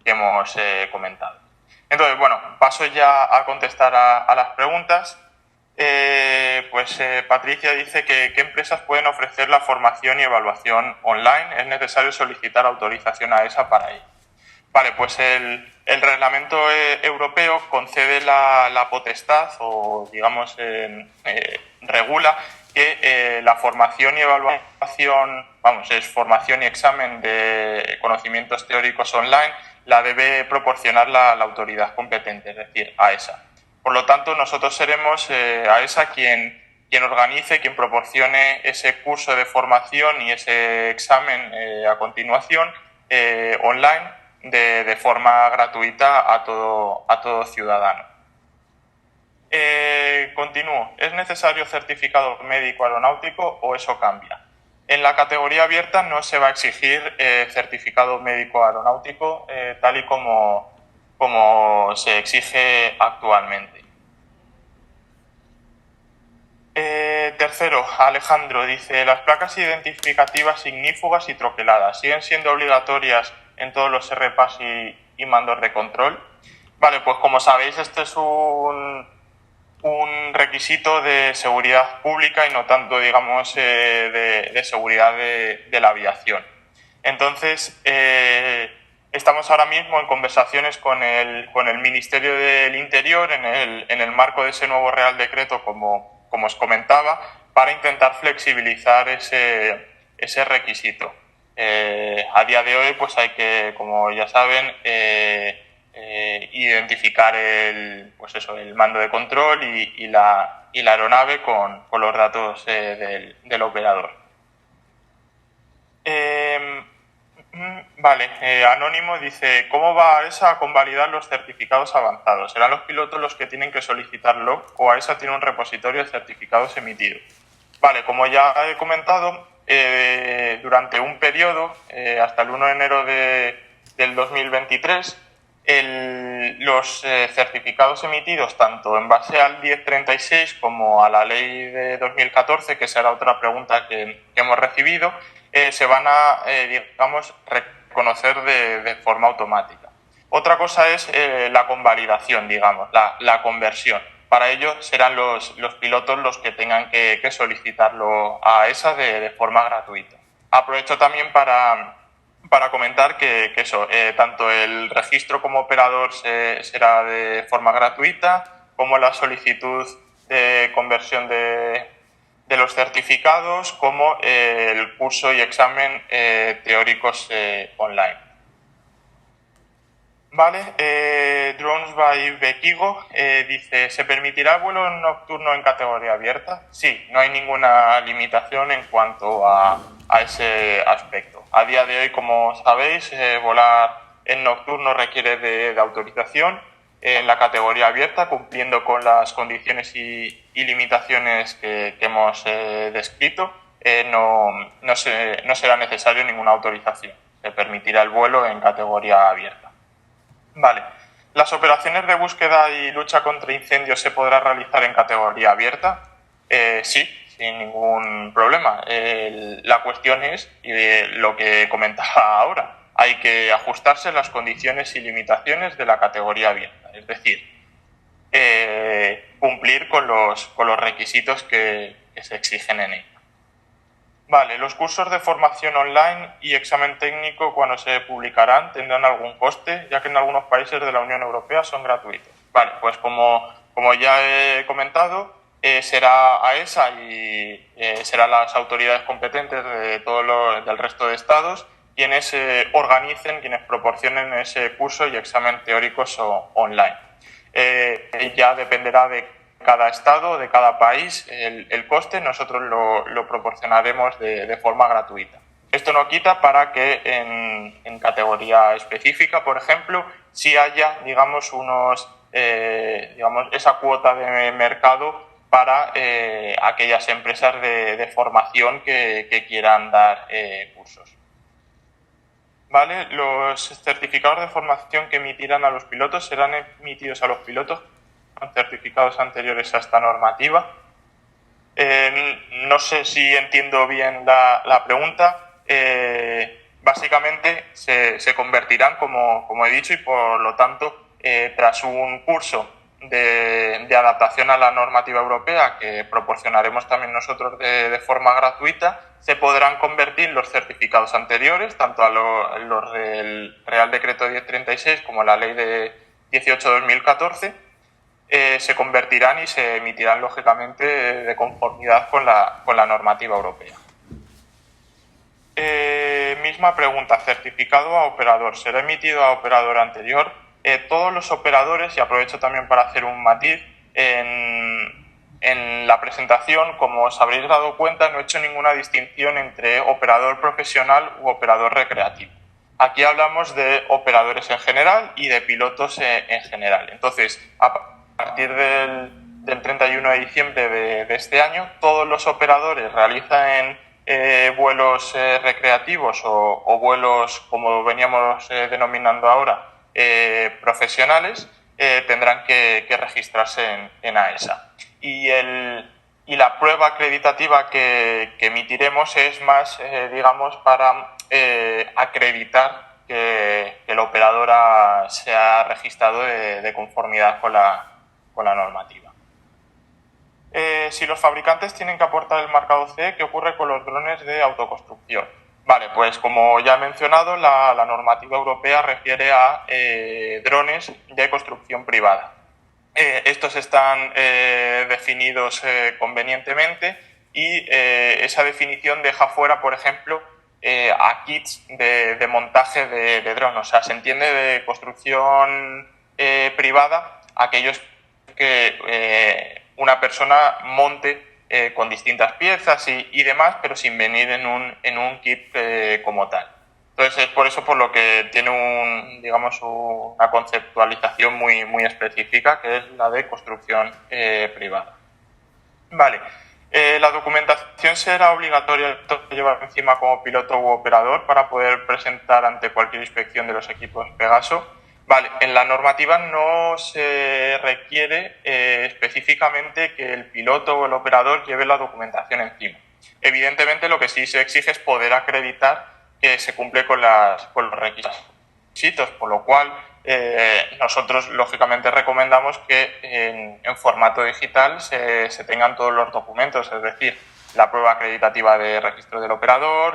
hemos comentado. Entonces, bueno, paso ya a contestar a las preguntas. Patricia dice que ¿qué empresas pueden ofrecer la formación y evaluación online? ¿Es necesario solicitar autorización a ESA para ello? Vale, pues el reglamento europeo concede la potestad o, digamos, regula que la formación y evaluación, es formación y examen de conocimientos teóricos online, la debe proporcionar la autoridad competente, es decir, AESA. Por lo tanto, nosotros seremos AESA quien organice, quien proporcione ese curso de formación y ese examen a continuación online de forma gratuita a todo ciudadano. Continúo. ¿Es necesario certificado médico aeronáutico o eso cambia? En la categoría abierta no se va a exigir certificado médico aeronáutico tal y como se exige actualmente. Tercero, Alejandro dice, las placas identificativas ignífugas y troqueladas ¿siguen siendo obligatorias en todos los RPAs y mandos de control? Vale, pues como sabéis, este es un requisito de seguridad pública y no tanto, digamos, de seguridad de la aviación. Entonces, estamos ahora mismo en conversaciones con el Ministerio del Interior en el marco de ese nuevo Real Decreto, como os comentaba, para intentar flexibilizar ese requisito. A día de hoy, pues hay que, como ya saben, identificar el mando de control y la aeronave con los datos del operador. Anónimo dice, ¿cómo va AESA a convalidar los certificados avanzados? ¿Serán los pilotos los que tienen que solicitarlo o AESA tiene un repositorio de certificados emitidos? Vale, como ya he comentado, durante un periodo, hasta el 1 de enero del 2023, los certificados emitidos tanto en base al 1036 como a la ley de 2014, que será otra pregunta que hemos recibido, se van a, reconocer de forma automática. Otra cosa es la convalidación, digamos, la conversión. Para ello serán los pilotos los que tengan que solicitarlo a ESA de forma gratuita. Aprovecho también para comentar que tanto el registro como operador será de forma gratuita, como la solicitud de conversión de de los certificados como el curso y examen teóricos online. Vale, Drones by Bekigo dice, ¿se permitirá vuelo nocturno en categoría abierta? Sí, no hay ninguna limitación en cuanto a ese aspecto. A día de hoy, como sabéis, volar en nocturno requiere de autorización en la categoría abierta, cumpliendo con las condiciones y limitaciones que hemos descrito. No será necesario ninguna autorización. Se permitirá el vuelo en categoría abierta. Vale. ¿Las operaciones de búsqueda y lucha contra incendios se podrán realizar en categoría abierta? Sí, sin ningún problema. La cuestión es lo que comentaba ahora. Hay que ajustarse a las condiciones y limitaciones de la categoría abierta. Es decir, cumplir con los requisitos que se exigen en ella. Vale, ¿los cursos de formación online y examen técnico cuando se publicarán tendrán algún coste, ya que en algunos países de la Unión Europea son gratuitos? Vale, pues como ya he comentado, será AESA y serán las autoridades competentes de del resto de estados quienes organicen, quienes proporcionen ese curso y examen teóricos online. Ya dependerá de cada estado, de cada país, el coste, nosotros lo proporcionaremos de forma gratuita. Esto no quita para que en categoría específica, por ejemplo, sí haya, digamos, esa cuota de mercado para aquellas empresas de formación que quieran dar cursos. ¿Vale? Los certificados de formación que emitirán a los pilotos serán emitidos a los pilotos con certificados anteriores a esta normativa. No sé si entiendo bien la pregunta. Básicamente se convertirán, como he dicho, y por lo tanto, tras un curso de adaptación a la normativa europea que proporcionaremos también nosotros de forma gratuita, se podrán convertir los certificados anteriores, tanto a los del Real Decreto 1036 como la Ley de 18/2014, se convertirán y se emitirán, lógicamente, de conformidad con la normativa europea. Misma pregunta, certificado a operador. ¿Será emitido a operador anterior? Todos los operadores, y aprovecho también para hacer un matiz, en la presentación, como os habréis dado cuenta, no he hecho ninguna distinción entre operador profesional u operador recreativo. Aquí hablamos de operadores en general y de pilotos en general. Entonces, a partir del 31 de diciembre de este año, todos los operadores realizan vuelos recreativos o vuelos, como veníamos denominando ahora, profesionales, tendrán que registrarse en AESA. Y la prueba acreditativa que emitiremos es más, digamos, para acreditar que la operadora se ha registrado de conformidad con la normativa. Si los fabricantes tienen que aportar el marcado CE, ¿qué ocurre con los drones de autoconstrucción? Vale, pues como ya he mencionado, la normativa europea refiere a drones de construcción privada. Estos están definidos convenientemente y esa definición deja fuera, por ejemplo, a kits de montaje de drones. O sea, se entiende de construcción privada aquellos que una persona monte con distintas piezas y demás, pero sin venir en un kit como tal. Entonces es por eso por lo que tiene una conceptualización muy específica, que es la de construcción privada. Vale. La documentación será obligatoria llevar encima como piloto u operador para poder presentar ante cualquier inspección de los equipos Pegaso. Vale, en la normativa no se requiere específicamente que el piloto o el operador lleve la documentación encima. Evidentemente, lo que sí se exige es poder acreditar que se cumple con los requisitos, por lo cual nosotros, lógicamente, recomendamos que en formato digital se tengan todos los documentos, es decir, la prueba acreditativa de registro del operador,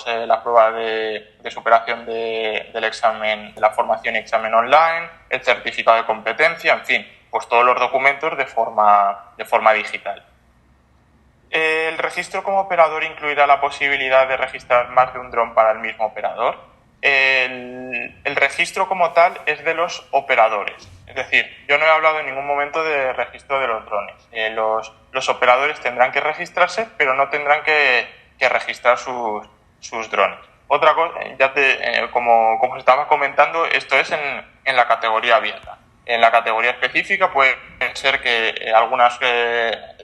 la prueba de superación del examen, de la formación y examen online, el certificado de competencia, en fin, pues todos los documentos de forma digital. El registro como operador incluirá la posibilidad de registrar más de un dron para el mismo operador. El registro como tal es de los operadores. Es decir, yo no he hablado en ningún momento de registro de los drones. Los operadores tendrán que registrarse, pero no tendrán que registrar sus drones. Otra cosa, como se estaba comentando, esto es en la categoría abierta. En la categoría específica puede ser que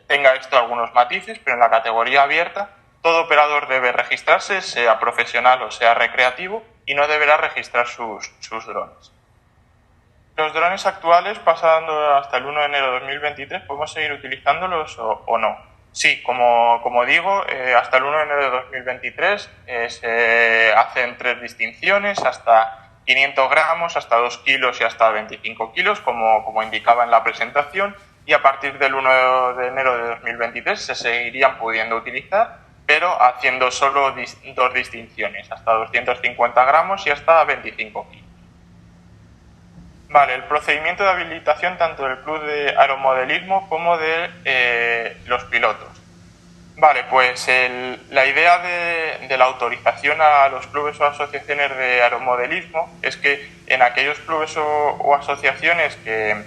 tenga esto algunos matices, pero en la categoría abierta todo operador debe registrarse, sea profesional o sea recreativo, y no deberá registrar sus drones. Los drones actuales, pasando hasta el 1 de enero de 2023, ¿podemos seguir utilizándolos o no? Sí, como digo, hasta el 1 de enero de 2023 se hacen 3 distinciones, hasta 500 gramos, hasta 2 kilos y hasta 25 kilos, como indicaba en la presentación, y a partir del 1 de enero de 2023 se seguirían pudiendo utilizar, pero haciendo solo 2 distinciones, hasta 250 gramos y hasta 25 kilos. Vale, el procedimiento de habilitación tanto del Club de Aeromodelismo como de los pilotos. Vale, pues la idea de la autorización a los clubes o asociaciones de aeromodelismo es que en aquellos clubes o asociaciones en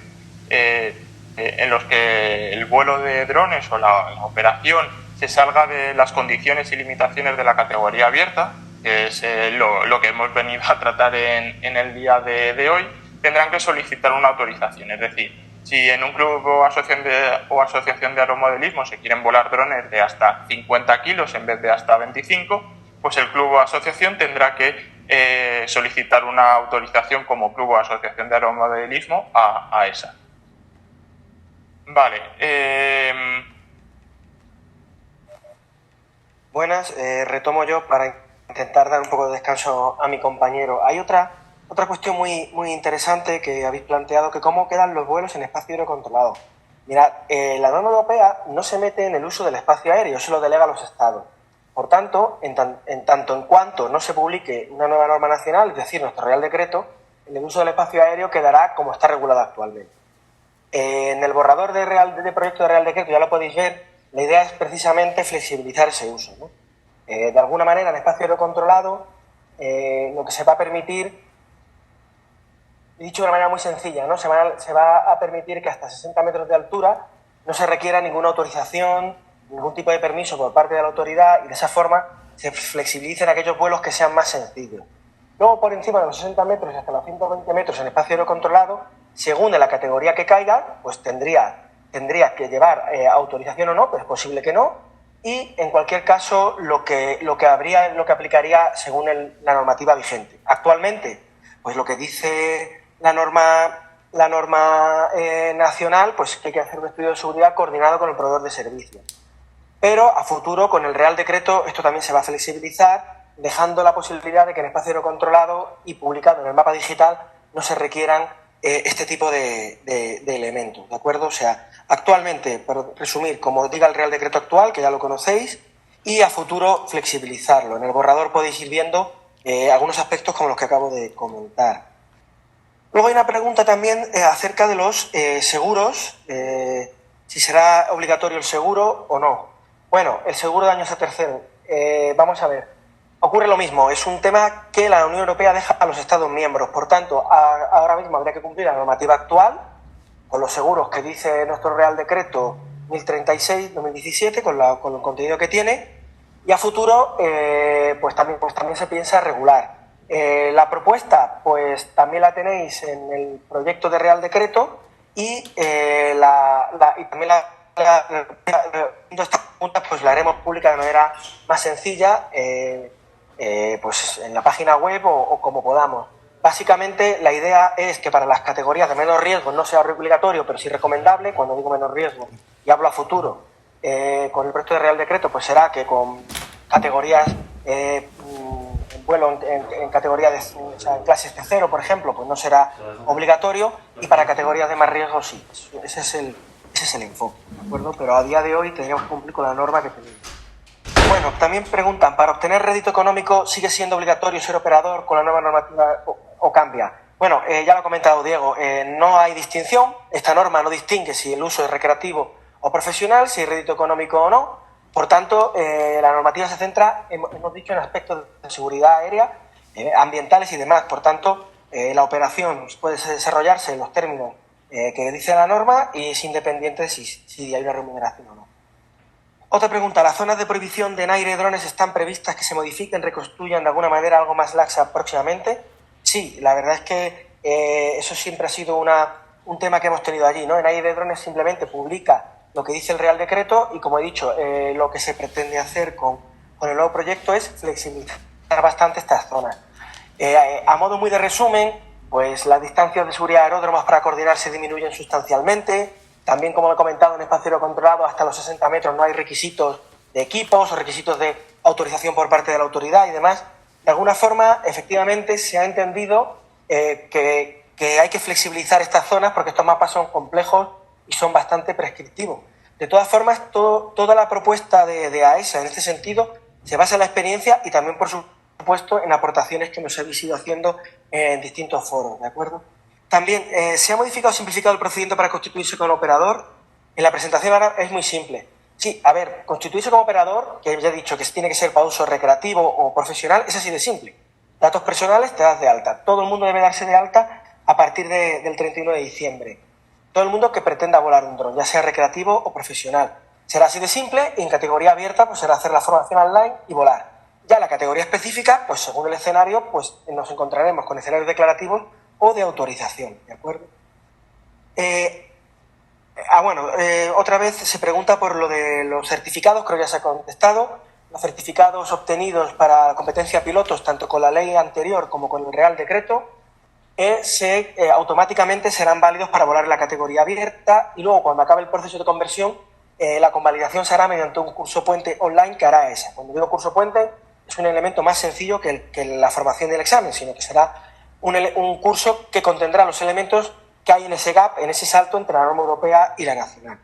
los que el vuelo de drones o la operación se salga de las condiciones y limitaciones de la categoría abierta, que es lo que hemos venido a tratar en el día de hoy, tendrán que solicitar una autorización. Es decir, si en un club o asociación de aeromodelismo se quieren volar drones de hasta 50 kilos en vez de hasta 25, pues el club o asociación tendrá que solicitar una autorización como club o asociación de aeromodelismo a esa. Vale. Buenas, retomo yo para intentar dar un poco de descanso a mi compañero. Hay otra cuestión muy interesante que habéis planteado, que cómo quedan los vuelos en espacio aéreo controlado. Mirad, la norma europea no se mete en el uso del espacio aéreo, se lo delega a los estados. Por tanto, en tanto en cuanto no se publique una nueva norma nacional, es decir, nuestro Real Decreto, el uso del espacio aéreo quedará como está regulado actualmente. En el borrador de proyecto de Real Decreto, ya lo podéis ver, la idea es precisamente flexibilizar ese uso, ¿no? De alguna manera, en espacio aéreo controlado, lo que se va a permitir, dicho de una manera muy sencilla, ¿no? Se va a permitir que hasta 60 metros de altura no se requiera ninguna autorización, ningún tipo de permiso por parte de la autoridad, y de esa forma se flexibilicen aquellos vuelos que sean más sencillos. Luego, por encima de los 60 metros y hasta los 120 metros en espacio aéreo controlado, según en la categoría que caiga, pues tendría que llevar autorización o no, pero es posible que no, y en cualquier caso lo que aplicaría según la normativa vigente. Actualmente, pues lo que dice la norma nacional, pues que hay que hacer un estudio de seguridad coordinado con el proveedor de servicios. Pero a futuro, con el Real Decreto, esto también se va a flexibilizar, dejando la posibilidad de que en espacio aéreo controlado y publicado en el mapa digital no se requieran este tipo de elementos, ¿de acuerdo? O sea, actualmente, por resumir, como diga el Real Decreto actual, que ya lo conocéis, y a futuro flexibilizarlo. En el borrador podéis ir viendo algunos aspectos como los que acabo de comentar. Luego hay una pregunta también acerca de los seguros, si será obligatorio el seguro o no. Bueno, el seguro de daños a terceros, vamos a ver. Ocurre lo mismo, es un tema que la Unión Europea deja a los Estados miembros. Por tanto, ahora mismo habría que cumplir la normativa actual con los seguros que dice nuestro Real Decreto 1036-2017, con el contenido que tiene, y a futuro pues también se piensa regular. La propuesta pues también la tenéis en el proyecto de Real Decreto y también estas preguntas pues la haremos pública de manera más sencilla pues en la página web o como podamos. Básicamente la idea es que para las categorías de menos riesgo no sea obligatorio, pero sí recomendable. Cuando digo menos riesgo y hablo a futuro, con el proyecto de Real Decreto pues será que con categorías vuelo en categorías o sea, en clases T0, por ejemplo, pues no será obligatorio, y para categorías de más riesgo sí. Ese es el enfoque, ¿de acuerdo? Pero a día de hoy tendríamos que cumplir con la norma que tenemos. Bueno, también preguntan, ¿para obtener rédito económico sigue siendo obligatorio ser operador con la nueva normativa o cambia? Bueno, ya lo ha comentado Diego, no hay distinción, esta norma no distingue si el uso es recreativo o profesional, si hay rédito económico o no. Por tanto, la normativa se centra, hemos dicho, en aspectos de seguridad aérea, ambientales y demás. Por tanto, la operación puede desarrollarse en los términos que dice la norma y es independiente si hay una remuneración o no. Otra pregunta, ¿las zonas de prohibición de en aire de drones están previstas que se modifiquen, reconstruyan de alguna manera algo más laxa próximamente? Sí, la verdad es que eso siempre ha sido un tema que hemos tenido allí, ¿no? En aire de drones simplemente publica lo que dice el Real Decreto y, como he dicho, lo que se pretende hacer con el nuevo proyecto es flexibilizar bastante estas zonas. A modo muy de resumen, pues las distancias de seguridad de aeródromos para coordinar se disminuyen sustancialmente. También, como he comentado, en espacio aéreo controlado hasta los 60 metros no hay requisitos de equipos o requisitos de autorización por parte de la autoridad y demás. De alguna forma, efectivamente, se ha entendido que hay que flexibilizar estas zonas porque estos mapas son complejos y son bastante prescriptivos. De todas formas, toda la propuesta de AESA en este sentido se basa en la experiencia y también, por supuesto, en aportaciones que nos habéis ido haciendo en distintos foros, ¿de acuerdo? También se ha modificado o simplificado el procedimiento para constituirse como operador. En la presentación ahora es muy simple. Sí, a ver, constituirse como operador, que ya he dicho que tiene que ser para uso recreativo o profesional, es así de simple. Datos personales, te das de alta. Todo el mundo debe darse de alta a partir del 31 de diciembre. Todo el mundo que pretenda volar un dron, ya sea recreativo o profesional. Será así de simple y en categoría abierta pues será hacer la formación online y volar. Ya en la categoría específica, pues según el escenario, pues nos encontraremos con escenarios declarativos o de autorización, ¿de acuerdo? Otra vez se pregunta por lo de los certificados, creo que ya se ha contestado. Los certificados obtenidos para la competencia pilotos, tanto con la ley anterior como con el Real Decreto, automáticamente serán válidos para volar en la categoría abierta y luego, cuando acabe el proceso de conversión, la convalidación se hará mediante un curso puente online que hará ESA. Cuando digo curso puente, es un elemento más sencillo que la formación del examen, sino que será un curso que contendrá los elementos que hay en ese gap, en ese salto entre la norma europea y la nacional.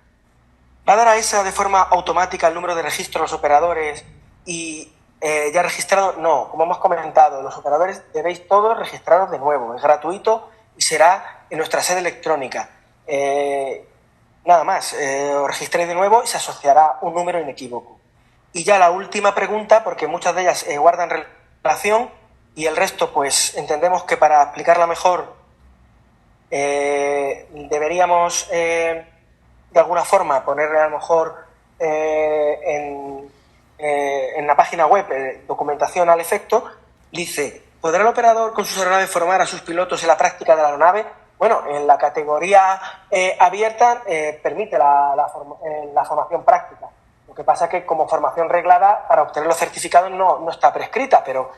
¿Va a dar a ESA de forma automática el número de registro de los operadores y ya registrados? No, como hemos comentado, los operadores debéis todos registraros de nuevo. Es gratuito y será en nuestra sede electrónica. Nada más, os registréis de nuevo y se asociará un número inequívoco. Y ya la última pregunta, porque muchas de ellas guardan relación y el resto, pues entendemos que para explicarla mejor deberíamos de alguna forma ponerle a lo mejor en la página web documentación al efecto. Dice, ¿podrá el operador con sus aeronaves formar a sus pilotos en la práctica de la aeronave? Bueno, en la categoría abierta permite la formación práctica. Lo que pasa es que como formación reglada para obtener los certificados no está prescrita, pero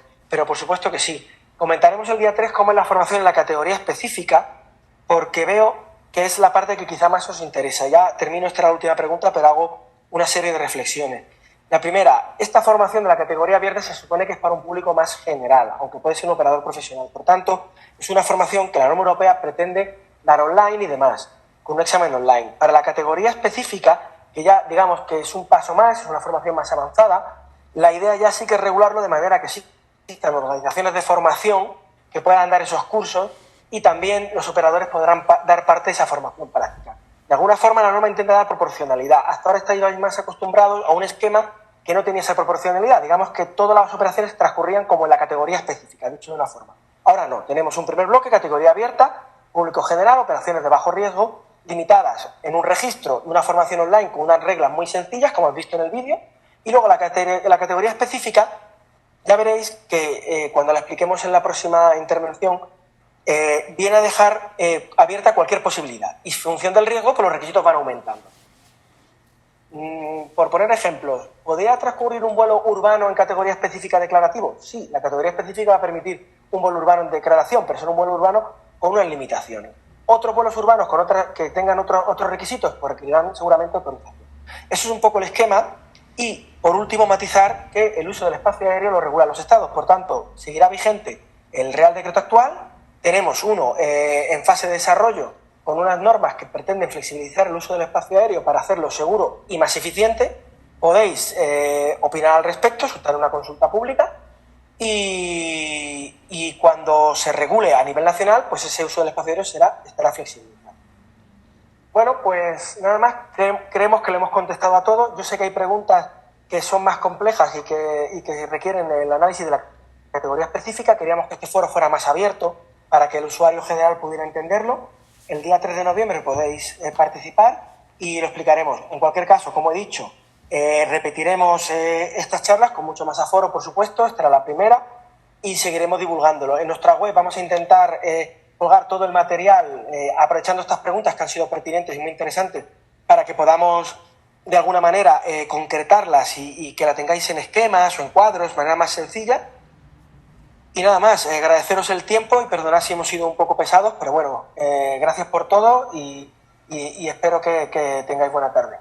por supuesto que sí. Comentaremos el día 3 cómo es la formación en la categoría específica, porque veo que es la parte que quizá más os interesa. Ya termino, esta es la última pregunta, pero hago una serie de reflexiones. La primera, esta formación de la categoría abierta se supone que es para un público más general, aunque puede ser un operador profesional. Por tanto, es una formación que la norma europea pretende dar online y demás, con un examen online. Para la categoría específica, que ya digamos que es un paso más, es una formación más avanzada, la idea ya sí que es regularlo de manera que sí existan organizaciones de formación que puedan dar esos cursos y también los operadores podrán dar parte de esa formación práctica. De alguna forma la norma intenta dar proporcionalidad. Hasta ahora estáis más acostumbrados a un esquema que no tenía esa proporcionalidad. Digamos que todas las operaciones transcurrían como en la categoría específica, dicho de una forma. Ahora no, tenemos un primer bloque, categoría abierta, público general, operaciones de bajo riesgo, limitadas en un registro y una formación online con unas reglas muy sencillas, como has visto en el vídeo, y luego la categoría específica, ya veréis que cuando la expliquemos en la próxima intervención, viene a dejar abierta cualquier posibilidad, y en función del riesgo, pues los requisitos van aumentando. Por poner ejemplos, ¿podría transcurrir un vuelo urbano en categoría específica declarativo? Sí, la categoría específica va a permitir un vuelo urbano en declaración, pero será un vuelo urbano con unas limitaciones. Otros vuelos urbanos que tengan otros requisitos, pues requerirán seguramente autorización. Eso es un poco el esquema. Y, por último, matizar que el uso del espacio aéreo lo regulan los estados. Por tanto, seguirá vigente el Real Decreto actual. Tenemos uno en fase de desarrollo con unas normas que pretenden flexibilizar el uso del espacio aéreo para hacerlo seguro y más eficiente. Podéis opinar al respecto, soltar una consulta pública y cuando se regule a nivel nacional, pues ese uso del espacio aéreo estará flexibilizado. Bueno, pues nada más, creemos que le hemos contestado a todo. Yo sé que hay preguntas que son más complejas y que requieren el análisis de la categoría específica. Queríamos que este foro fuera más abierto para que el usuario general pudiera entenderlo. El día 3 de noviembre podéis participar y lo explicaremos. En cualquier caso, como he dicho, repetiremos estas charlas con mucho más aforo, por supuesto. Esta era la primera y seguiremos divulgándolo. En nuestra web vamos a intentar colgar todo el material aprovechando estas preguntas que han sido pertinentes y muy interesantes para que podamos de alguna manera concretarlas y que la tengáis en esquemas o en cuadros de manera más sencilla. Y nada más, agradeceros el tiempo y perdonad si hemos sido un poco pesados, pero bueno, gracias por todo y espero que tengáis buena tarde.